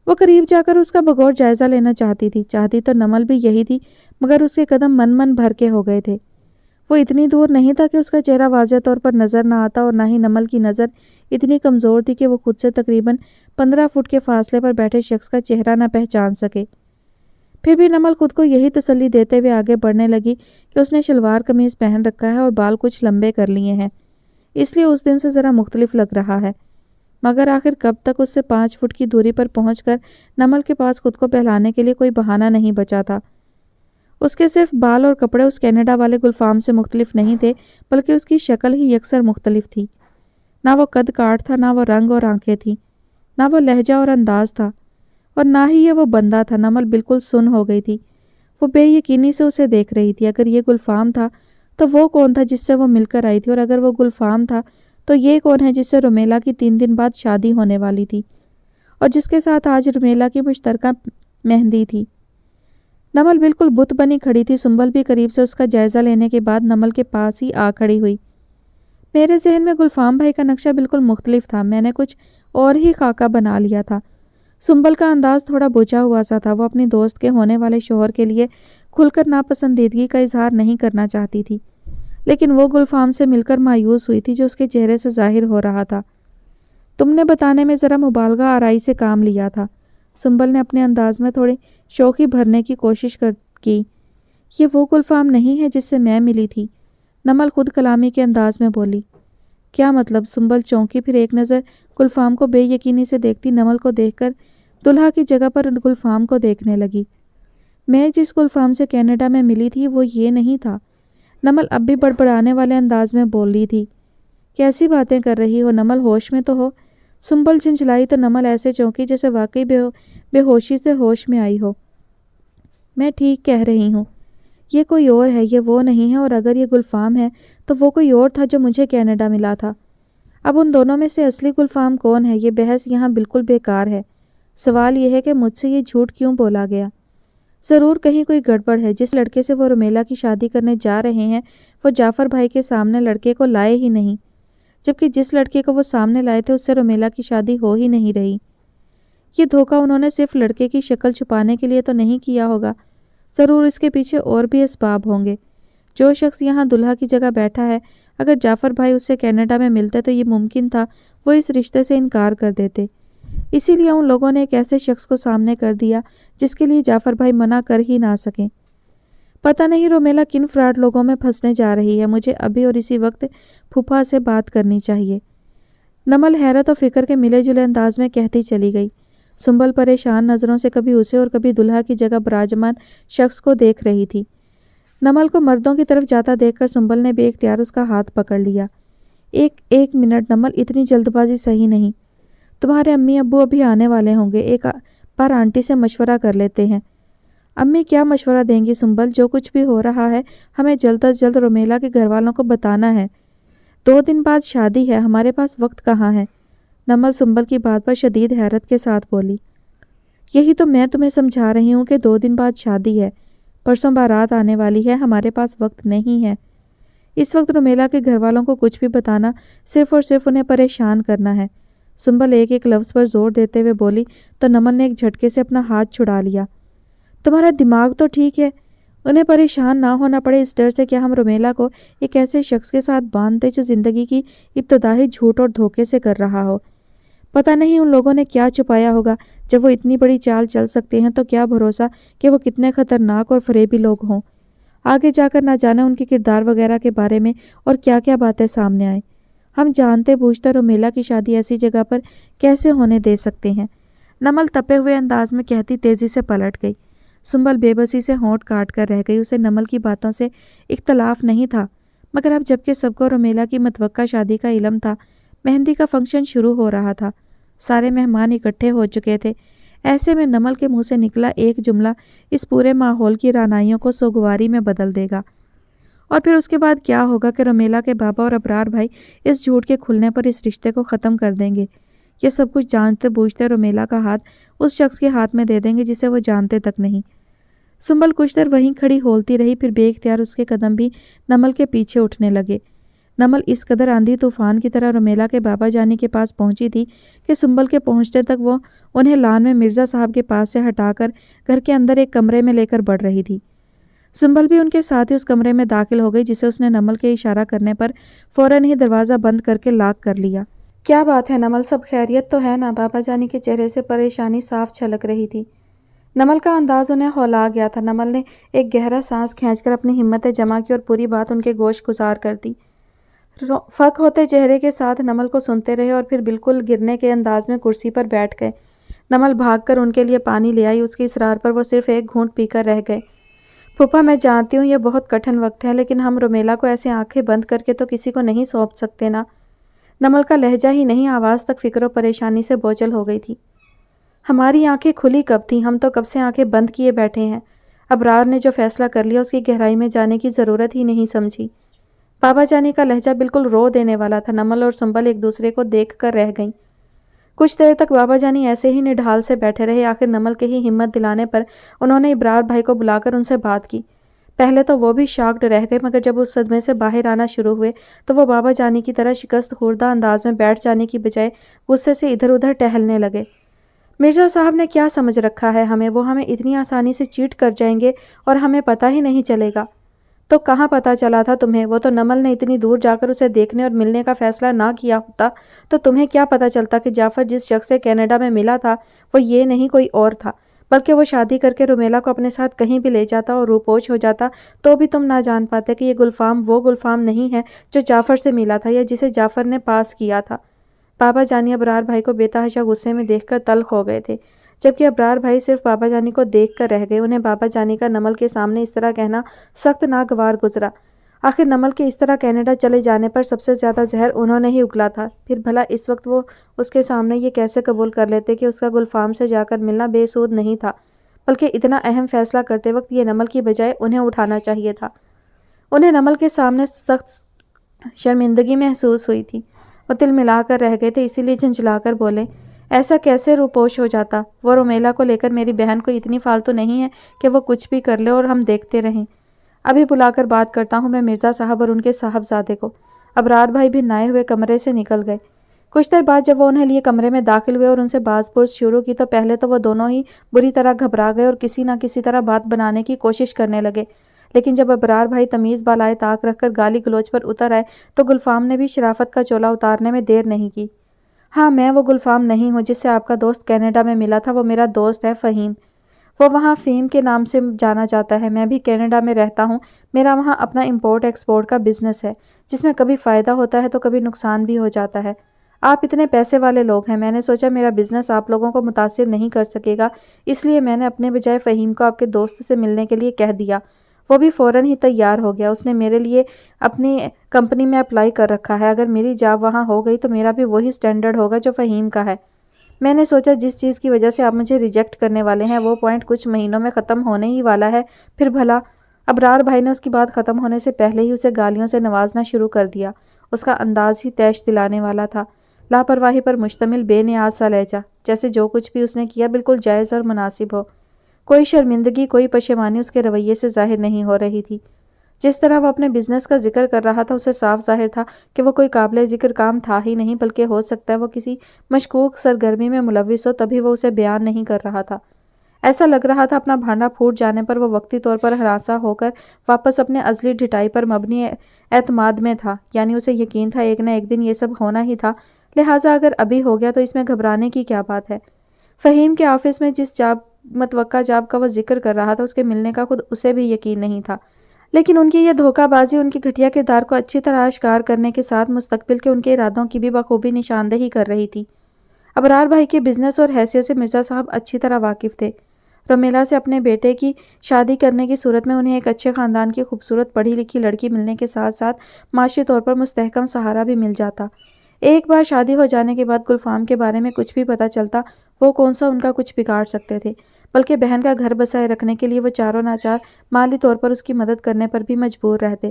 S1: वो करीब जाकर उसका बगौर जायजा लेना चाहती तो नमल भी यही थी, मगर उसके कदम मन भर के हो गए थे। वो इतनी दूर नहीं था कि उसका चेहरा वाज़ेह तौर पर नजर ना आता, और ना ही नमल की नज़र इतनी कमज़ोर थी कि वो खुद से तकरीबन 15 फुट के फासले पर बैठे शख्स का चेहरा न पहचान सके। फिर भी नमल खुद को यही तसल्ली देते हुए आगे बढ़ने लगी कि उसने शलवार कमीज पहन रखा है और बाल कुछ लंबे कर लिए हैं, इसलिए उस दिन से ज़रा मुख्तलिफ लग रहा है। मगर आखिर कब तक उससे 5 फुट की दूरी पर पहुंचकर नमल के पास खुद को बहलाने के लिए कोई बहाना नहीं बचा था। उसके सिर्फ बाल और कपड़े उस कनाडा वाले गुलफाम से मुख्तलिफ नहीं थे, बल्कि उसकी शक्ल ही यकसर मुख्तलिफ थी। ना वो कद काठ था, ना वो रंग और आंखें थी, ना वो लहजा और अंदाज था, और ना ही ये वो बंदा था। नमल बिल्कुल सुन्न हो गई थी। वो बेयकीनी से उसे देख रही थी। अगर ये गुलफाम था तो वो कौन था जिससे वो मिलकर आई थी? और अगर वो गुलफाम था तो ये कौन है जिससे रुमेला की 3 दिन बाद शादी होने वाली थी और जिसके साथ आज रुमेला की मुश्तरका मेहंदी थी? नमल बिल्कुल बुत बनी खड़ी थी। सुंबल भी करीब से उसका जायजा लेने के बाद नमल के पास ही आ खड़ी हुई। मेरे जहन में गुलफाम भाई का नक्शा बिल्कुल मुख्तलिफ था। मैंने कुछ और ही खाका बना लिया था। सुंबल का अंदाज थोड़ा बुझा हुआ सा था। वो अपनी दोस्त के होने वाले शोहर के लिए खुलकर नापसंदीदगी का इजहार नहीं करना चाहती थी, लेकिन वो गुलफाम से मिलकर मायूस हुई थी जो उसके चेहरे से जाहिर हो रहा था। तुमने बताने में ज़रा मुबालगा आराई से काम लिया था। सुंबल ने अपने अंदाज में थोड़ी शौखी भरने की कोशिश की। ये वो गुलफाम नहीं है जिससे मैं मिली थी, नमल खुद कलामी के अंदाज में बोली। क्या मतलब? सुंबल चौंकी, फिर एक नज़र गुलफाम को बेयकीनी से देखती नमल को देखकर दुल्हा की जगह पर गुलफाम को देखने लगी। मैं जिस गुलफाम से कनाडा में मिली थी वो ये नहीं था। नमल अब भी बड़बड़ाने वाले अंदाज में बोल रही थी। कैसी बातें कर रही हो नमल, होश में तो हो। सुंबल झिंझलाई तो नमल ऐसे चौंकी जैसे वाकई बेहोशी से होश में आई हो। मैं ठीक कह रही हूँ, ये कोई और है, ये वो नहीं है। और अगर ये गुलफाम है तो वो कोई और था जो मुझे कनाडा मिला था। अब उन दोनों में से असली गुलफाम कौन है? ये बहस यहाँ बिल्कुल बेकार है। सवाल यह है कि मुझसे ये झूठ क्यों बोला गया? ज़रूर कहीं कोई गड़बड़ है। जिस लड़के से वो रुमेला की शादी करने जा रहे हैं वो जाफ़र भाई के सामने लड़के को लाए ही नहीं, जबकि जिस लड़के को वो सामने लाए थे उससे रुमेला की शादी हो ही नहीं रही। ये धोखा उन्होंने सिर्फ लड़के की शक्ल छुपाने के लिए तो नहीं किया होगा। ज़रूर इसके पीछे और भी असबाब होंगे। जो शख्स यहाँ दुल्हा की जगह बैठा है, अगर जाफ़र भाई उससे कनाडा में मिलते तो ये मुमकिन था वो इस रिश्ते से इनकार कर देते। इसीलिए उन लोगों ने एक ऐसे शख्स को सामने कर दिया जिसके लिए जाफ़र भाई मना कर ही ना सकें। पता नहीं रोमेला किन फ्रॉड लोगों में फंसने जा रही है। मुझे अभी और इसी वक्त फूफा से बात करनी चाहिए, नमल हैरत और फिक्र के मिले जुले अंदाज में कहती चली गई। सुंबल परेशान नज़रों से कभी उसे और कभी दुल्हा की जगह विराजमान शख्स को देख रही थी। नमल को मर्दों की तरफ जाता देखकर सुंबल ने बेख्तियार उसका हाथ पकड़ लिया। एक मिनट नमल, इतनी जल्दबाजी सही नहीं। तुम्हारे अम्मी अब्बू अभी आने वाले होंगे, एक बार आंटी से मशवरा कर लेते हैं। अम्मी क्या मशवरा देंगी सुंबल? जो कुछ भी हो रहा है हमें जल्द अज जल्द रोमेला के घर वालों को बताना है। 2 दिन बाद शादी है, हमारे पास वक्त कहाँ है? नमल सुंबल की बात पर शदीद हैरत के साथ बोली। यही तो मैं तुम्हें समझा रही हूँ कि 2 दिन बाद शादी है, परसों बारात आने वाली है, हमारे पास वक्त नहीं है। इस वक्त रुमेला के घर वालों को कुछ भी बताना सिर्फ और सिर्फ उन्हें परेशान करना है। सुंबल एक एक लफ्ज़ पर जोर देते हुए बोली तो नमल ने एक झटके से अपना हाथ छुड़ा लिया। तुम्हारा दिमाग तो ठीक है, उन्हें परेशान ना होना पड़े इस डर से क्या हम रुमेला को एक ऐसे शख्स के साथ बांधते जो ज़िंदगी की इब्तदाई झूठ और धोखे से कर रहा हो। पता नहीं उन लोगों ने क्या छुपाया होगा। जब वो इतनी बड़ी चाल चल सकते हैं तो क्या भरोसा कि वो कितने खतरनाक और फरेबी लोग हों। आगे जाकर ना जाने उनके किरदार वगैरह के बारे में और क्या क्या बातें सामने आए। हम जानते बूझते रुमेला की शादी ऐसी जगह पर कैसे होने दे सकते हैं। नमल तपे हुए अंदाज में कहती तेजी से पलट गई। सुंबल बेबसी से होंठ काट कर रह गई। उसे नमल की बातों से इख्तलाफ नहीं था, मगर अब जबकि सबको रुमेला की मतवक्का शादी का इल्म था, मेहंदी का फंक्शन शुरू हो रहा था, सारे मेहमान इकट्ठे हो चुके थे, ऐसे में नमल के मुंह से निकला एक जुमला इस पूरे माहौल की रानाइयों को सोगवारी में बदल देगा। और फिर उसके बाद क्या होगा कि रुमेला के बाबा और अबरार भाई इस झूठ के खुलने पर इस रिश्ते को ख़त्म कर देंगे। ये सब कुछ जानते बूझते रुमेला का हाथ उस शख्स के हाथ में दे देंगे जिसे वो जानते तक नहीं। सुंबल कुछ देर वहीं खड़ी होलती रही, फिर बेख्तियार उसके कदम भी नमल के पीछे उठने लगे। नमल इस कदर आंधी तूफान की तरह रुमेला के बाबा जानी के पास पहुंची थी कि सुंबल के पहुंचने तक वो उन्हें लान में मिर्ज़ा साहब के पास से हटाकर घर के अंदर एक कमरे में लेकर बढ़ रही थी। सुंबल भी उनके साथ ही उस कमरे में दाखिल हो गई, जिसे उसने नमल के इशारा करने पर फौरन ही दरवाज़ा बंद करके लॉक कर लिया। क्या बात है नमल, सब खैरियत तो है ना? बाबा जानी के चेहरे से परेशानी साफ छलक रही थी। नमल का अंदाज उन्हें हौला गया था। नमल ने एक गहरा सांस खींचकर अपनी हिम्मतें जमा की और पूरी बात उनके गोश गुजार कर दी। फक होते चेहरे के साथ नमल को सुनते रहे और फिर बिल्कुल गिरने के अंदाज में कुर्सी पर बैठ गए। नमल भागकर उनके लिए पानी ले आई। उसके इसरार पर वो सिर्फ एक घूंट पीकर रह गए। फूफा, मैं जानती हूँ ये बहुत कठिन वक्त है, लेकिन हम रुमेला को ऐसे आंखें बंद करके तो किसी को नहीं सौंप सकते ना। नमल का लहजा ही नहीं, आवाज़ तक फिक्र और परेशानी से बोझल हो गई थी। हमारी आंखें खुली कब थी? हम तो कब से आंखें बंद किए बैठे हैं। अबरार ने जो फैसला कर लिया उसकी गहराई में जाने की ज़रूरत ही नहीं समझी। बाबा जानी का लहजा बिल्कुल रो देने वाला था। नमल और सुंबल एक दूसरे को देख कर रह गईं। कुछ देर तक बाबा जानी ऐसे ही निढाल से बैठे रहे। आखिर नमल के ही हिम्मत दिलाने पर उन्होंने इब्रार भाई को बुलाकर उनसे बात की। पहले तो वो भी शॉक्ड रह गए, मगर जब उस सदमे से बाहर आना शुरू हुए तो वो बाबा जानी की तरह शिकस्त खुर्दा अंदाज में बैठ जाने की बजाय गुस्से से इधर उधर टहलने लगे। मिर्ज़ा साहब ने क्या समझ रखा है हमें? वो हमें इतनी आसानी से चीट कर जाएंगे और हमें पता ही नहीं चलेगा। तो कहाँ पता चला था तुम्हें? वो तो नमल ने इतनी दूर जाकर उसे देखने और मिलने का फैसला ना किया होता तो तुम्हें क्या पता चलता कि जाफ़र जिस शख्स से कनाडा में मिला था वो ये नहीं कोई और था, बल्कि वो शादी करके रुमेला को अपने साथ कहीं भी ले जाता और रूपोश हो जाता तो भी तुम ना जान पाते कि ये गुलफाम वो गुलफाम नहीं है जो जाफ़र से मिला था या जिसे जाफ़र ने पास किया था। बाबा जानी अबरार भाई को बेतहाशा गुस्से में देखकर तल्ख हो गए थे, जबकि अबरार भाई सिर्फ बाबा जानी को देख कर रह गए। उन्हें बाबा जानी का नमल के सामने इस तरह कहना सख्त नागवार गुजरा। आखिर नमल के इस तरह कनाडा चले जाने पर सबसे ज़्यादा जहर उन्होंने ही उगला था। फिर भला इस वक्त वो उसके सामने ये कैसे कबूल कर लेते कि उसका गुलफाम से जाकर मिलना बेसूद नहीं था, बल्कि इतना अहम फैसला करते वक्त ये नमल की बजाय उन्हें उठाना चाहिए था। उन्हें नमल के सामने सख्त शर्मिंदगी महसूस हुई थी। वो तिल मिलाकर रह गए थे, इसीलिए झंझलाकर बोले, ऐसा कैसे रूपोश हो जाता? वो रुमेला को लेकर मेरी बहन को इतनी फालतू नहीं है कि वो कुछ भी कर ले और हम देखते रहें। अभी बुलाकर बात करता हूँ मैं मिर्ज़ा साहब और उनके साहबजादे को। अबरार भाई भी नए हुए कमरे से निकल गए। कुछ देर बाद जब वो उन्हें लिए कमरे में दाखिल हुए और उनसे बातपुरस शुरू की तो पहले तो वो दोनों ही बुरी तरह घबरा गए और किसी न किसी तरह बात बनाने की कोशिश करने लगे। लेकिन जब अबरार भाई तमीज़ बालाए ताक रखकर गाली गलोच पर उतर आए तो गुलफाम ने भी शराफत का चोला उतारने में देर नहीं की। हाँ, मैं वो गुलफाम नहीं हूँ जिससे आपका दोस्त कनाडा में मिला था। वो मेरा दोस्त है फ़हीम। वो वहाँ फ़ीम के नाम से जाना जाता है। मैं भी कनाडा में रहता हूँ। मेरा वहाँ अपना इम्पोर्ट एक्सपोर्ट का बिज़नेस है, जिसमें कभी फ़ायदा होता है तो कभी नुकसान भी हो जाता है। आप इतने पैसे वाले लोग हैं, मैंने सोचा मेरा बिज़नेस आप लोगों को मुतासिर नहीं कर सकेगा, इसलिए मैंने अपने बजाय फ़हीम को आपके दोस्त से मिलने के लिए कह दिया। वो भी फ़ौरन ही तैयार हो गया। उसने मेरे लिए अपनी कंपनी में अप्लाई कर रखा है। अगर मेरी जॉब वहाँ हो गई तो मेरा भी वही स्टैंडर्ड होगा जो फ़हीम का है। मैंने सोचा जिस चीज़ की वजह से आप मुझे रिजेक्ट करने वाले हैं वो पॉइंट कुछ महीनों में ख़त्म होने ही वाला है। फिर भला। अबरार भाई ने उसकी बात ख़त्म होने से पहले ही उसे गालियों से नवाजना शुरू कर दिया। उसका अंदाज़ ही तैश दिलाने वाला था। لاپرواہی پر مشتمل بے نیاز سا لہجہ، جیسے جو کچھ بھی اس نے کیا بالکل جائز اور مناسب ہو۔ کوئی شرمندگی، کوئی پشیمانی اس کے رویے سے ظاہر نہیں ہو رہی تھی۔ جس طرح وہ اپنے بزنس کا ذکر کر رہا تھا، اسے صاف ظاہر تھا کہ وہ کوئی قابل ذکر کام تھا ہی نہیں، بلکہ ہو سکتا ہے وہ کسی مشکوک سرگرمی میں ملوث ہو، تبھی وہ اسے بیان نہیں کر رہا تھا۔ ایسا لگ رہا تھا اپنا بھانڈا پھوٹ جانے پر وہ وقتی طور پر ہراساں ہو کر واپس اپنے ازلی ڈھٹائی پر مبنی اعتماد میں تھا، یعنی اسے یقین تھا ایک نہ ایک دن یہ سب ہونا ہی تھا، لہٰذا اگر ابھی ہو گیا تو اس میں گھبرانے کی کیا بات ہے۔ فہیم کے آفس میں جس متوقع جاب کا وہ ذکر کر رہا تھا، اس کے ملنے کا خود اسے بھی یقین نہیں تھا، لیکن ان کی یہ دھوکہ بازی ان کی گھٹیا کردار کو اچھی طرح اشکار کرنے کے ساتھ مستقبل کے ان کے ارادوں کی بھی بخوبی نشاندہی کر رہی تھی۔ ابرار بھائی کے بزنس اور حیثیت سے مرزا صاحب اچھی طرح واقف تھے۔ رومیلا سے اپنے بیٹے کی شادی کرنے کی صورت میں انہیں ایک اچھے خاندان کی خوبصورت پڑھی لکھی لڑکی ملنے کے ساتھ ساتھ معاشی طور پر مستحکم سہارا بھی مل جاتا۔ ایک بار شادی ہو جانے کے بعد گلفام کے بارے میں کچھ بھی پتہ چلتا، وہ کون سا ان کا کچھ بگاڑ سکتے تھے، بلکہ بہن کا گھر بسائے رکھنے کے لیے وہ چاروں ناچار مالی طور پر اس کی مدد کرنے پر بھی مجبور رہتے۔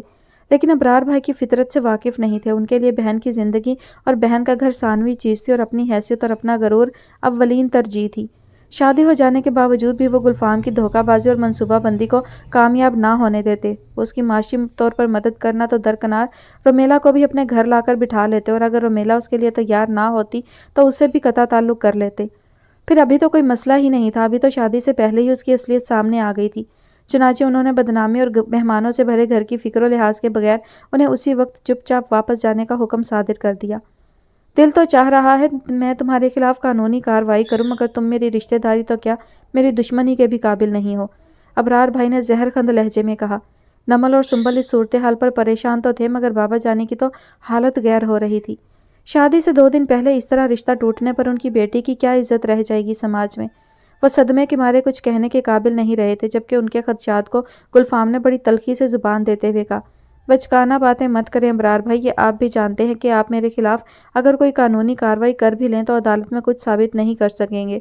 S1: لیکن ابرار بھائی کی فطرت سے واقف نہیں تھے، ان کے لیے بہن کی زندگی اور بہن کا گھر ثانوی چیز تھی اور اپنی حیثیت اور اپنا غرور اولین ترجیح تھی۔ شادی ہو جانے کے باوجود بھی وہ گلفام کی دھوکہ بازی اور منصوبہ بندی کو کامیاب نہ ہونے دیتے۔ وہ اس کی معاشی طور پر مدد کرنا تو درکنار، رومیلا کو بھی اپنے گھر لا کر بٹھا لیتے اور اگر رومیلا اس کے لیے تیار نہ ہوتی تو اس سے بھی قطع تعلق کر لیتے۔ پھر ابھی تو کوئی مسئلہ ہی نہیں تھا، ابھی تو شادی سے پہلے ہی اس کی اصلیت سامنے آ گئی تھی۔ چنانچہ انہوں نے بدنامی اور مہمانوں سے بھرے گھر کی فکر و لحاظ کے بغیر انہیں اسی وقت چپ چاپ واپس جانے کا حکم صادر کر دیا۔ دل تو چاہ رہا ہے میں تمہارے خلاف قانونی کارروائی کروں، مگر تم میری رشتہ داری تو کیا میری دشمنی کے بھی قابل نہیں ہو، ابرار بھائی نے زہر خند لہجے میں کہا۔ نمل اور سنبل اس صورتحال پر پریشان تو تھے، مگر بابا جانی کی تو حالت غیر ہو رہی تھی۔ شادی سے 2 دن پہلے اس طرح رشتہ ٹوٹنے پر ان کی بیٹی کی کیا عزت رہ جائے گی سماج میں۔ وہ صدمے کے مارے کچھ کہنے کے قابل نہیں رہے تھے، جبکہ ان کے خدشات کو گلفام نے بڑی تلخی سے زبان دیتے ہوئے کہا، بچکانہ باتیں مت کریں ابرار بھائی، یہ آپ بھی جانتے ہیں کہ آپ میرے خلاف اگر کوئی قانونی کارروائی کر بھی لیں تو عدالت میں کچھ ثابت نہیں کر سکیں گے،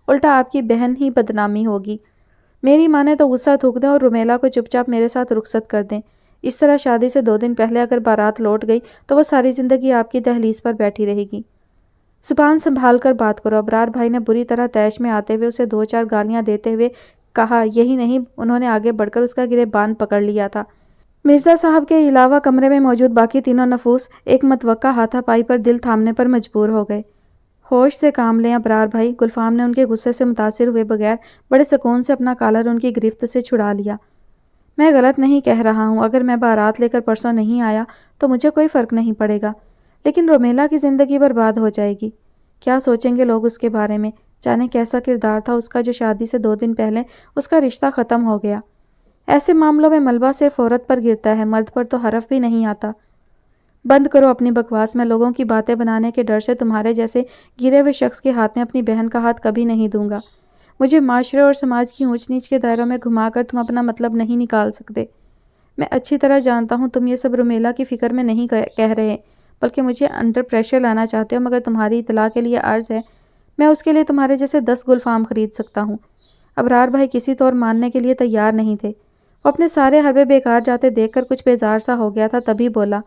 S1: الٹا آپ کی بہن ہی بدنامی ہوگی۔ میری مانے تو غصہ تھوک دیں اور رومیلا کو چپ چاپ میرے ساتھ رخصت کر دیں۔ اس طرح شادی سے 2 دن پہلے اگر بارات لوٹ گئی تو وہ ساری زندگی آپ کی دہلیز پر بیٹھی رہے گی۔ زبان سنبھال کر بات کرو، ابرار بھائی نے بری طرح طیش میں آتے ہوئے اسے 2-4 گالیاں دیتے ہوئے کہا۔ یہی نہیں، انہوں نے آگے بڑھ کر اس کا گریبان پکڑ لیا تھا۔ مرزا صاحب کے علاوہ کمرے میں موجود باقی تینوں نفوس ایک متوقع ہاتھا پائی پر دل تھامنے پر مجبور ہو گئے۔ ہوش سے کام لیں ابرار بھائی، گلفام نے ان کے غصے سے متاثر ہوئے بغیر بڑے سکون سے اپنا کالر ان کی گرفت سے چھڑا لیا۔ میں غلط نہیں کہہ رہا ہوں، اگر میں بارات لے کر پرسوں نہیں آیا تو مجھے کوئی فرق نہیں پڑے گا، لیکن رومیلا کی زندگی برباد ہو جائے گی۔ کیا سوچیں گے لوگ اس کے بارے میں؟ جانے کیسا کردار تھا اس کا جو شادی سے 2 دن پہلے اس کا رشتہ ختم ہو گیا۔ ایسے معاملوں میں ملبہ صرف عورت پر گرتا ہے، مرد پر تو حرف بھی نہیں آتا۔ بند کرو اپنی بکواس، میں لوگوں کی باتیں بنانے کے ڈر سے تمہارے جیسے گرے ہوئے شخص کے ہاتھ میں اپنی بہن کا ہاتھ کبھی نہیں دوں گا۔ مجھے معاشرے اور سماج کی اونچ نیچ کے دائروں میں گھما کر تم اپنا مطلب نہیں نکال سکتے۔ میں اچھی طرح جانتا ہوں تم یہ سب رومیلا کی فکر میں نہیں کہہ رہے، بلکہ مجھے انڈر پریشر لانا چاہتے ہو، مگر تمہاری اطلاع کے لیے عرض ہے، میں اس کے لیے تمہارے جیسے 10 گلفام خرید سکتا ہوں۔ ابرار بھائی کسی طور ماننے کے لیے تیار نہیں تھے۔ وہ اپنے سارے حربے بیکار جاتے دیکھ کر کچھ بیزار سا ہو گیا تھا، تبھی بولا،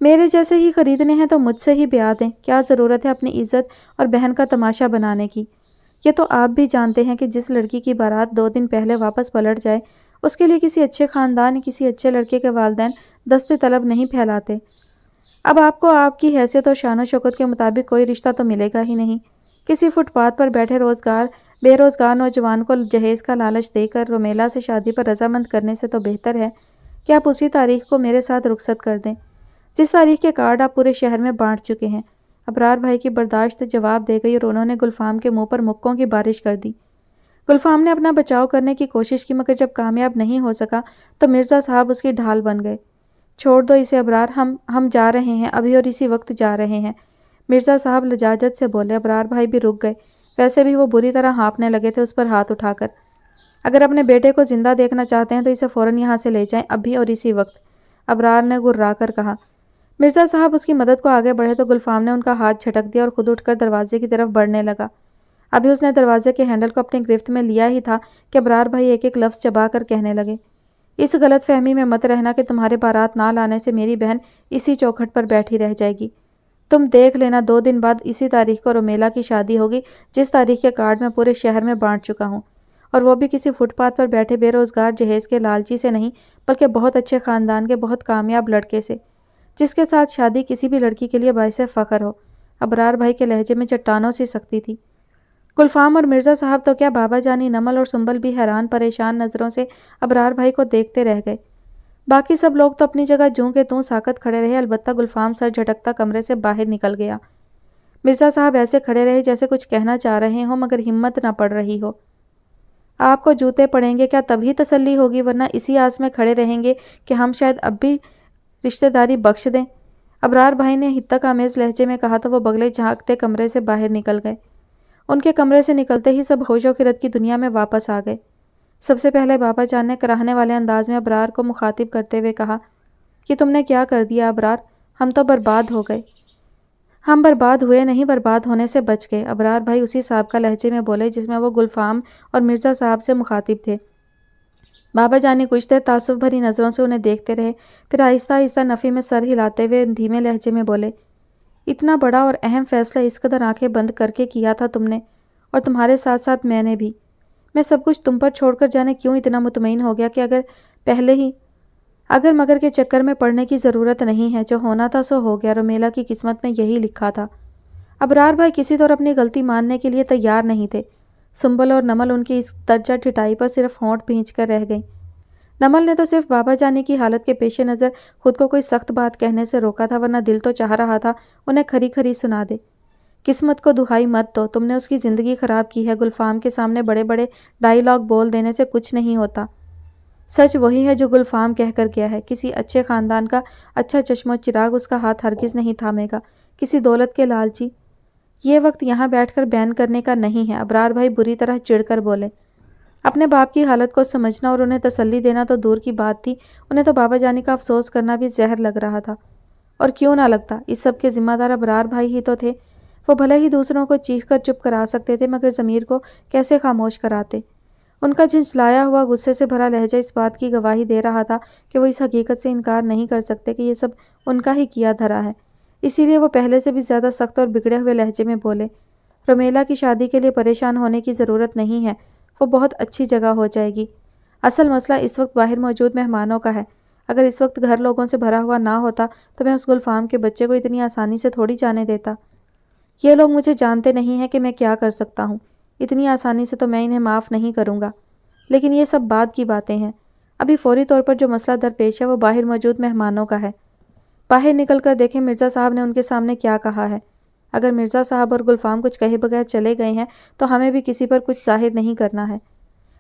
S1: میرے جیسے ہی خریدنے ہیں تو مجھ سے ہی بیاہ دیں، کیا ضرورت ہے اپنی عزت اور بہن کا تماشا بنانے کی۔ یہ تو آپ بھی جانتے ہیں کہ جس لڑکی کی بارات 2 دن پہلے واپس پلٹ جائے، اس کے لیے کسی اچھے خاندان، کسی اچھے لڑکے کے والدین دست طلب نہیں پھیلاتے۔ اب آپ کو آپ کی حیثیت اور شان و شوکت کے مطابق کوئی رشتہ تو ملے گا ہی نہیں۔ کسی فٹ پاتھ پر بیٹھے بے روزگار نوجوان کو جہیز کا لالچ دے کر رومیلا سے شادی پر رضامند کرنے سے تو بہتر ہے کہ آپ اسی تاریخ کو میرے ساتھ رخصت کر دیں، جس تاریخ کے کارڈ آپ پورے شہر میں بانٹ چکے ہیں۔ ابرار بھائی کی برداشت جواب دے گئی اور انہوں نے گلفام کے منہ پر مکوں کی بارش کر دی۔ گلفام نے اپنا بچاؤ کرنے کی کوشش کی، مگر جب کامیاب نہیں ہو سکا تو مرزا صاحب اس کی ڈھال بن گئے۔ چھوڑ دو اسے ابرار، ہم جا رہے ہیں، ابھی اور اسی وقت جا رہے ہیں، مرزا صاحب لجاجت سے بولے۔ ابرار بھائی بھی رک گئے، ویسے بھی وہ بری طرح ہانپنے لگے تھے اس پر ہاتھ اٹھا کر۔ اگر اپنے بیٹے کو زندہ دیکھنا چاہتے ہیں تو اسے فوراً یہاں سے لے جائیں، ابھی اور اسی وقت، ابرار نے گررا کر کہا۔ مرزا صاحب اس کی مدد کو آگے بڑھے تو گلفام نے ان کا ہاتھ جھٹک دیا اور خود اٹھ کر دروازے کی طرف بڑھنے لگا۔ ابھی اس نے دروازے کے ہینڈل کو اپنی گرفت میں لیا ہی تھا کہ ابرار بھائی ایک ایک لفظ چبا کر کہنے لگے، اس غلط فہمی میں مت رہنا کہ تمہارے بارات نہ لانے سے میری بہن اسی چوکھٹ پر بیٹھی رہ جائے گی۔ تم دیکھ لینا 2 دن بعد اسی تاریخ کو رومیلا کی شادی ہوگی، جس تاریخ کے کارڈ میں پورے شہر میں بانٹ چکا ہوں، اور وہ بھی کسی فٹ پاتھ پر بیٹھے بے روزگار جہیز کے لالچی سے نہیں، بلکہ بہت اچھے خاندان کے بہت کامیاب لڑکے سے، جس کے ساتھ شادی کسی بھی لڑکی کے لیے باعث فخر ہو۔ ابرار بھائی کے لہجے میں چٹانوں سی سختی تھی۔ گلفام اور مرزا صاحب تو کیا، بابا جانی، نمل اور سنبل بھی حیران پریشان نظروں سے ابرار بھائی کو دیکھتے رہ گئے۔ باقی سب لوگ تو اپنی جگہ جوں کے توں ساکت کھڑے رہے، البتہ گلفام سر جھٹکتا کمرے سے باہر نکل گیا۔ مرزا صاحب ایسے کھڑے رہے جیسے کچھ کہنا چاہ رہے ہوں مگر ہمت نہ پڑ رہی ہو۔ آپ کو جوتے پڑیں گے کیا تبھی تسلی ہوگی، ورنہ اسی آس میں کھڑے رہیں گے کہ ہم شاید اب بھی رشتہ داری بخش دیں؟ ابرار بھائی نے ہتک آمیز لہجے میں کہا تو وہ بگلے جھانکتے کمرے سے باہر نکل گئے۔ ان کے کمرے سے نکلتے ہی سب ہوش و خرد کی دنیا میں واپس آ گئے۔ سب سے پہلے بابا جان نے کراہنے والے انداز میں ابرار کو مخاطب کرتے ہوئے کہا کہ تم نے کیا کر دیا ابرار، ہم تو برباد ہو گئے۔ ہم برباد ہوئے نہیں، برباد ہونے سے بچ گئے، ابرار بھائی اسی سابقہ لہجے میں بولے جس میں وہ گلفام اور مرزا صاحب سے مخاطب تھے۔ بابا جانی کچھ دیر تعصب بھری نظروں سے انہیں دیکھتے رہے، پھر آہستہ آہستہ نفی میں سر ہلاتے ہوئے دھیمے لہجے میں بولے، اتنا بڑا اور اہم فیصلہ اس قدر آنکھیں بند کر کے کیا تھا تم نے، اور تمہارے ساتھ ساتھ میں نے بھی۔ میں سب کچھ تم پر چھوڑ کر جانے کیوں اتنا مطمئن ہو گیا کہ اگر مگر کے چکر میں پڑنے کی ضرورت نہیں ہے، جو ہونا تھا سو ہو گیا، رومیلا کی قسمت میں یہی لکھا تھا۔ ابرار بھائی کسی طور اپنی غلطی ماننے کے لیے تیار نہیں تھے۔ سنبل اور نمل ان کی اس درجہ ٹھٹائی پر صرف ہونٹ بھینچ کر رہ گئیں۔ نمل نے تو صرف بابا جانی کی حالت کے پیش نظر خود کو کوئی سخت بات کہنے سے روکا تھا، ورنہ دل تو چاہ رہا تھا انہیں کھری کھری سنا دے۔ قسمت کو دہائی مت دو، تم نے اس کی زندگی خراب کی ہے، گلفام کے سامنے بڑے بڑے ڈائیلاگ بول دینے سے کچھ نہیں ہوتا۔ سچ وہی ہے جو گلفام کہہ کر گیا ہے، کسی اچھے خاندان کا اچھا چشم و چراغ اس کا ہاتھ ہرگز نہیں تھامے گا، کسی دولت کے لالچی۔ یہ وقت یہاں بیٹھ کر بیان کرنے کا نہیں ہے، ابرار بھائی بری طرح چڑ کر بولے۔ اپنے باپ کی حالت کو سمجھنا اور انہیں تسلی دینا تو دور کی بات تھی، انہیں تو بابا جانی کا افسوس کرنا بھی زہر لگ رہا تھا۔ اور کیوں نہ لگتا، اس سب کے ذمہ دار ابرار بھائی ہی تو تھے۔ وہ بھلے ہی دوسروں کو چیخ کر چپ کرا سکتے تھے مگر ضمیر کو کیسے خاموش کراتے؟ ان کا جھنجھلایا ہوا غصے سے بھرا لہجہ اس بات کی گواہی دے رہا تھا کہ وہ اس حقیقت سے انکار نہیں کر سکتے کہ یہ سب ان کا ہی کیا دھرا ہے۔ اسی لیے وہ پہلے سے بھی زیادہ سخت اور بگڑے ہوئے لہجے میں بولے، رومیلا کی شادی کے لیے پریشان ہونے کی ضرورت نہیں ہے، وہ بہت اچھی جگہ ہو جائے گی۔ اصل مسئلہ اس وقت باہر موجود مہمانوں کا ہے۔ اگر اس وقت گھر لوگوں سے بھرا ہوا نہ ہوتا تو میں اس گلفام کے بچے کو اتنی آسانی سے تھوڑی جانے دیتا۔ یہ لوگ مجھے جانتے نہیں ہیں کہ میں کیا کر سکتا ہوں، اتنی آسانی سے تو میں انہیں معاف نہیں کروں گا۔ لیکن یہ سب بعد کی باتیں ہیں، ابھی فوری طور پر جو مسئلہ درپیش ہے وہ باہر موجود مہمانوں کا ہے۔ باہر نکل کر دیکھیں مرزا صاحب نے ان کے سامنے کیا کہا ہے۔ اگر مرزا صاحب اور گلفام کچھ کہے بغیر چلے گئے ہیں تو ہمیں بھی کسی پر کچھ ظاہر نہیں کرنا ہے۔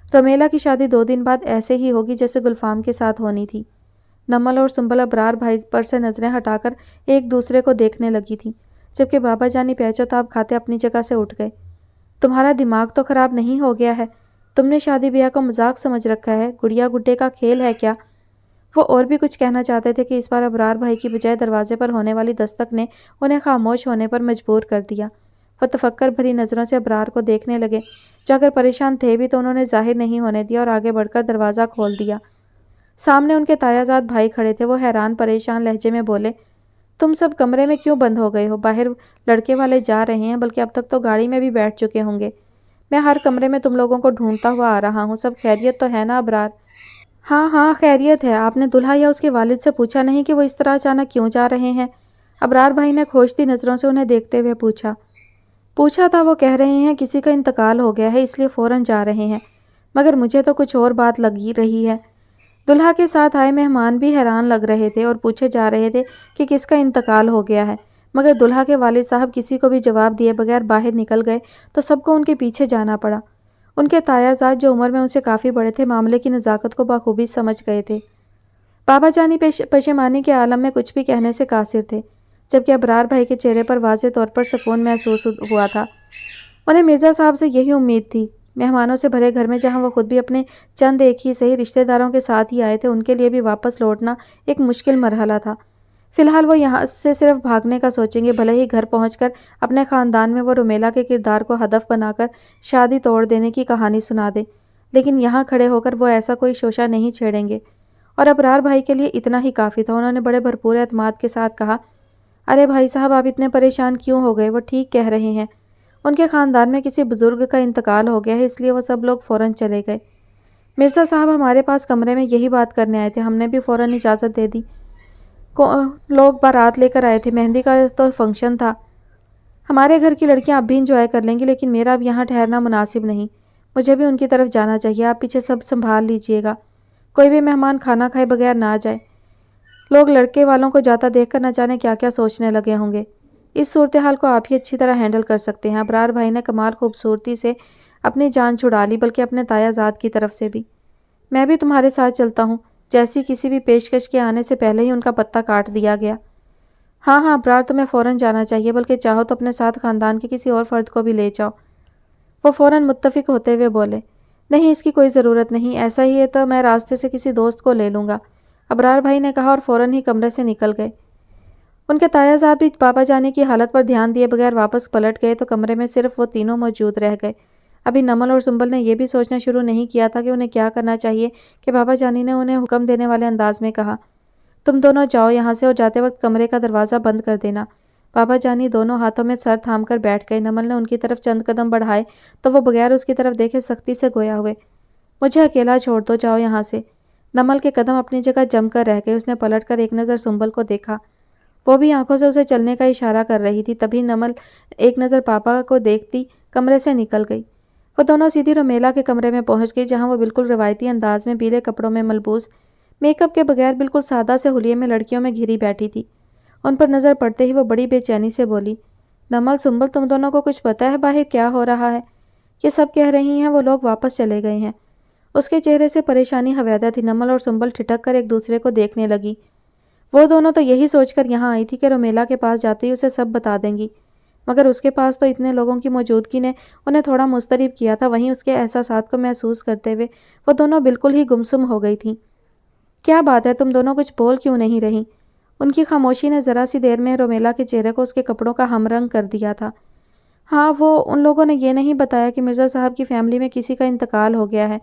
S1: رومیلا کی شادی 2 دن بعد ایسے ہی ہوگی جیسے گلفام کے ساتھ ہونی تھی۔ نمل اور سنبل ابرار بھائی پر سے نظریں ہٹا کر ایک دوسرے کو دیکھنے لگی تھی، جبکہ بابا جانی پیچ و تاب کھاتے اپنی جگہ سے اٹھ گئے۔ تمہارا دماغ تو خراب نہیں ہو گیا ہے؟ تم نے شادی بیاہ کو مذاق سمجھ رکھا ہے، گڑیا گڈے کا کھیل ہے کیا؟ وہ اور بھی کچھ کہنا چاہتے تھے کہ اس بار ابرار بھائی کی بجائے دروازے پر ہونے والی دستک نے انہیں خاموش ہونے پر مجبور کر دیا۔ وہ تفکر بھری نظروں سے ابرار کو دیکھنے لگے، جو اگر پریشان تھے بھی تو انہوں نے ظاہر نہیں ہونے دیا اور آگے بڑھ کر دروازہ کھول دیا۔ سامنے ان کے تایا زاد بھائی کھڑے تھے، وہ حیران پریشان لہجے میں بولے، تم سب کمرے میں کیوں بند ہو گئے ہو؟ باہر لڑکے والے جا رہے ہیں، بلکہ اب تک تو گاڑی میں بھی بیٹھ چکے ہوں گے۔ میں ہر کمرے میں تم لوگوں کو ڈھونڈتا ہوا آ رہا ہوں، سب خیریت تو ہے نا ابرار؟ ہاں ہاں خیریت ہے۔ آپ نے دلہا یا اس کے والد سے پوچھا نہیں کہ وہ اس طرح اچانک کیوں جا رہے ہیں؟ ابرار بھائی نے کھوجتی نظروں سے انہیں دیکھتے ہوئے پوچھا تھا، وہ کہہ رہے ہیں کسی کا انتقال ہو گیا ہے اس لیے فوراً جا رہے ہیں، مگر مجھے تو کچھ اور بات لگی رہی ہے۔ دلہا کے ساتھ آئے مہمان بھی حیران لگ رہے تھے اور پوچھے جا رہے تھے کہ کس کا انتقال ہو گیا ہے، مگر دلہا کے والد صاحب کسی کو بھی جواب دیے بغیر باہر نکل گئے تو سب کو ان کے پیچھے جانا پڑا۔ ان کے تایا زاد جو عمر میں ان سے کافی بڑے تھے، معاملے کی نزاکت کو بخوبی سمجھ گئے تھے۔ بابا جانی پشیمانی کے عالم میں کچھ بھی کہنے سے قاصر تھے، جبکہ ابرار بھائی کے چہرے پر واضح طور پر سکون محسوس ہوا تھا۔ انہیں مرزا صاحب سے یہی امید تھی۔ مہمانوں سے بھرے گھر میں جہاں وہ خود بھی اپنے چند ایک ہی صحیح رشتہ داروں کے ساتھ ہی آئے تھے، ان کے لیے بھی واپس لوٹنا ایک مشکل مرحلہ تھا۔ فی الحال وہ یہاں سے صرف بھاگنے کا سوچیں گے، بھلے ہی گھر پہنچ کر اپنے خاندان میں وہ رومیلا کے کردار کو ہدف بنا کر شادی توڑ دینے کی کہانی سنا دے، لیکن یہاں کھڑے ہو کر وہ ایسا کوئی شوشہ نہیں چھیڑیں گے۔ اور ابرار بھائی کے لیے اتنا ہی کافی تھا۔ انہوں نے بڑے بھرپور اعتماد کے ساتھ کہا، ارے بھائی صاحب آپ اتنے پریشان کیوں ہو گئے؟ وہ ٹھیک کہہ رہے ہیں، ان کے خاندان میں کسی بزرگ کا انتقال ہو گیا ہے، اس لیے وہ سب لوگ فوراً چلے گئے۔ مرزا صاحب ہمارے پاس کمرے میں یہی بات کرنے آئے تھے، ہم نے بھی فوراً اجازت دے دی۔ لوگ بارات لے کر آئے تھے، مہندی کا تو فنکشن تھا۔ ہمارے گھر کی لڑکیاں اب بھی انجوائے کر لیں گی، لیکن میرا اب یہاں ٹھہرنا مناسب نہیں، مجھے بھی ان کی طرف جانا چاہیے۔ آپ پیچھے سب سنبھال لیجئے گا، کوئی بھی مہمان کھانا کھائے بغیر نہ جائے۔ لوگ لڑکے والوں کو جاتا دیکھ کر نہ جانے کیا کیا سوچنے لگے ہوں گے۔ اس صورتحال کو آپ ہی اچھی طرح ہینڈل کر سکتے ہیں۔ ابرار بھائی نے کمال خوبصورتی سے اپنی جان چھڑا لی، بلکہ اپنے تایا زاد کی طرف سے بھی۔ میں بھی تمہارے ساتھ چلتا ہوں، جیسی کسی بھی پیشکش کے آنے سے پہلے ہی ان کا پتہ کاٹ دیا گیا۔ ہاں ابرار، تمہیں فوراً جانا چاہیے، بلکہ چاہو تو اپنے ساتھ خاندان کے کسی اور فرد کو بھی لے جاؤ۔ وہ فوراً متفق ہوتے ہوئے بولے، نہیں اس کی کوئی ضرورت نہیں، ایسا ہی ہے تو میں راستے سے کسی دوست کو لے لوں گا، ابرار بھائی نے کہا اور فوراً ہی کمرے سے نکل گئے۔ ان کے تایا زاد بھی بابا جانی کی حالت پر دھیان دیے بغیر واپس پلٹ گئے تو کمرے میں صرف وہ تینوں موجود رہ گئے۔ ابھی نمل اور سنبل نے یہ بھی سوچنا شروع نہیں کیا تھا کہ انہیں کیا کرنا چاہیے کہ بابا جانی نے انہیں حکم دینے والے انداز میں کہا، تم دونوں جاؤ یہاں سے اور جاتے وقت کمرے کا دروازہ بند کر دینا۔ بابا جانی دونوں ہاتھوں میں سر تھام کر بیٹھ گئے۔ نمل نے ان کی طرف چند قدم بڑھائے تو وہ بغیر اس کی طرف دیکھے سختی سے گویا ہوئے، مجھے اکیلا چھوڑ دو، جاؤ یہاں سے۔ نمل کے قدم اپنی جگہ جم کر رہ گئے۔ اس نے پلٹ کر ایک نظر سنبل کو دیکھا، وہ بھی آنکھوں سے اسے چلنے کا اشارہ کر رہی تھی۔ تبھی نمل ایک نظر پاپا کو دیکھتی کمرے سے نکل گئی۔ وہ دونوں سیدھی رومیلا کے کمرے میں پہنچ گئی، جہاں وہ بالکل روایتی انداز میں پیلے کپڑوں میں ملبوس، میک اپ کے بغیر بالکل سادہ سے حلیے میں لڑکیوں میں گھری بیٹھی تھی۔ ان پر نظر پڑتے ہی وہ بڑی بے چینی سے بولی، نمل سنبل تم دونوں کو کچھ پتہ ہے باہر کیا ہو رہا ہے؟ یہ سب کہہ رہی ہیں وہ لوگ واپس چلے گئے ہیں۔ اس کے چہرے سے پریشانی حویدہ تھی۔ نمل اور سنبل ٹھٹک کر ایک دوسرے کو دیکھنے لگی۔ وہ دونوں تو یہی سوچ کر یہاں آئی تھی کہ رومیلا کے پاس جاتے ہی اسے سب بتا دیں گی، مگر اس کے پاس تو اتنے لوگوں کی موجودگی نے انہیں تھوڑا مضطرب کیا تھا۔ وہیں اس کے احساسات کو محسوس کرتے ہوئے وہ دونوں بالکل ہی گمسم ہو گئی تھیں۔ کیا بات ہے تم دونوں کچھ بول کیوں نہیں رہی؟ ان کی خاموشی نے ذرا سی دیر میں رومیلا کے چہرے کو اس کے کپڑوں کا ہم رنگ کر دیا تھا۔ ہاں وہ ان لوگوں نے یہ نہیں بتایا کہ مرزا صاحب کی فیملی میں کسی کا انتقال ہو گیا ہے،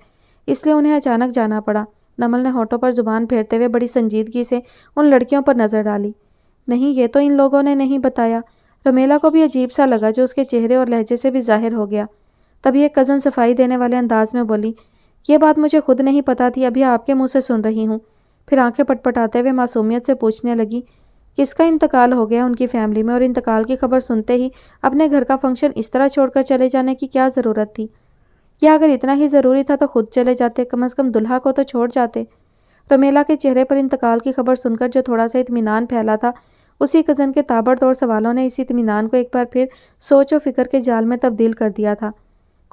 S1: اس لیے انہیں اچانک جانا پڑا۔ نمل نے ہونٹوں پر زبان پھیرتے ہوئے بڑی سنجیدگی سے ان لڑکیوں پر نظر ڈالی۔ نہیں یہ تو ان لوگوں نے نہیں بتایا۔ رومیلا کو بھی عجیب سا لگا، جو اس کے چہرے اور لہجے سے بھی ظاہر ہو گیا۔ تبھی ایک کزن صفائی دینے والے انداز میں بولی، یہ بات مجھے خود نہیں پتا تھی، ابھی آپ کے منہ سے سن رہی ہوں۔ پھر آنکھیں پٹپٹاتے ہوئے معصومیت سے پوچھنے لگی، کس کا انتقال ہو گیا ان کی فیملی میں؟ اور انتقال کی خبر سنتے ہی اپنے گھر کا فنکشن اس طرح چھوڑ کر چلے جانے کی کیا ضرورت تھی؟ یا اگر اتنا ہی ضروری تھا تو خود چلے جاتے، کم از کم دلہا کو تو چھوڑ جاتے۔ رومیلا کے چہرے پر انتقال کی خبر سن کر جو تھوڑا سا اطمینان پھیلا تھا، اسی کزن کے تابڑ توڑ سوالوں نے اسی اطمینان کو ایک بار پھر سوچ و فکر کے جال میں تبدیل کر دیا تھا۔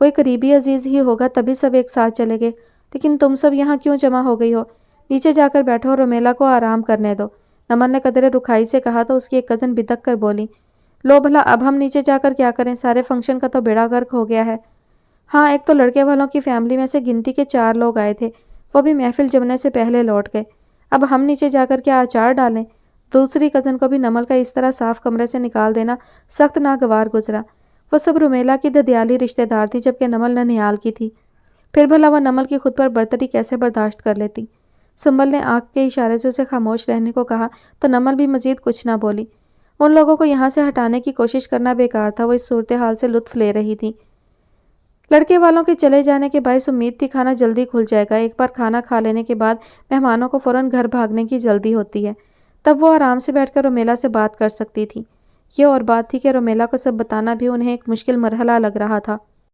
S1: کوئی قریبی عزیز ہی ہوگا تبھی سب ایک ساتھ چلے گئے، لیکن تم سب یہاں کیوں جمع ہو گئی ہو؟ نیچے جا کر بیٹھو اور رومیلا کو آرام کرنے دو، نمل نے قدرے رکھائی سے کہا تو اس کی ایک کزن بدک کر بولی، لو بھلا اب ہم نیچے جا کر کیا کریں؟ سارے فنکشن کا تو بیڑا غرق ہو گیا ہے۔ ہاں ایک تو لڑکے والوں کی فیملی میں سے گنتی کے 4 لوگ آئے تھے، وہ بھی محفل جمنے سے پہلے لوٹ گئے، اب ہم نیچے جا کر کیا آچار ڈالیں؟ دوسری کزن کو بھی نمل کا اس طرح صاف کمرے سے نکال دینا سخت ناگوار گزرا۔ وہ سب رومیلا کی ددیالی رشتہ دار تھی، جبکہ نمل ننیال کی تھی، پھر بھلا وہ نمل کی خود پر برتری کیسے برداشت کر لیتی؟ سنبل نے آنکھ کے اشارے سے اسے خاموش رہنے کو کہا تو نمل بھی مزید کچھ نہ بولی۔ ان لوگوں کو یہاں سے ہٹانے کی کوشش کرنا بیکار تھا، وہ اس صورتحال سے لطف لے رہی تھی۔ لڑکے والوں کے چلے جانے کے باعث امید تھی کھانا جلدی کھل جائے گا۔ ایک بار کھانا کھا لینے کے بعد مہمانوں کو فوراً گھر بھاگنے کی جلدی ہوتی ہے، تب وہ آرام سے بیٹھ کر رومیلا سے بات کر سکتی تھی۔ یہ اور بات تھی کہ رومیلا کو سب بتانا بھی انہیں ایک مشکل مرحلہ لگ رہا تھا۔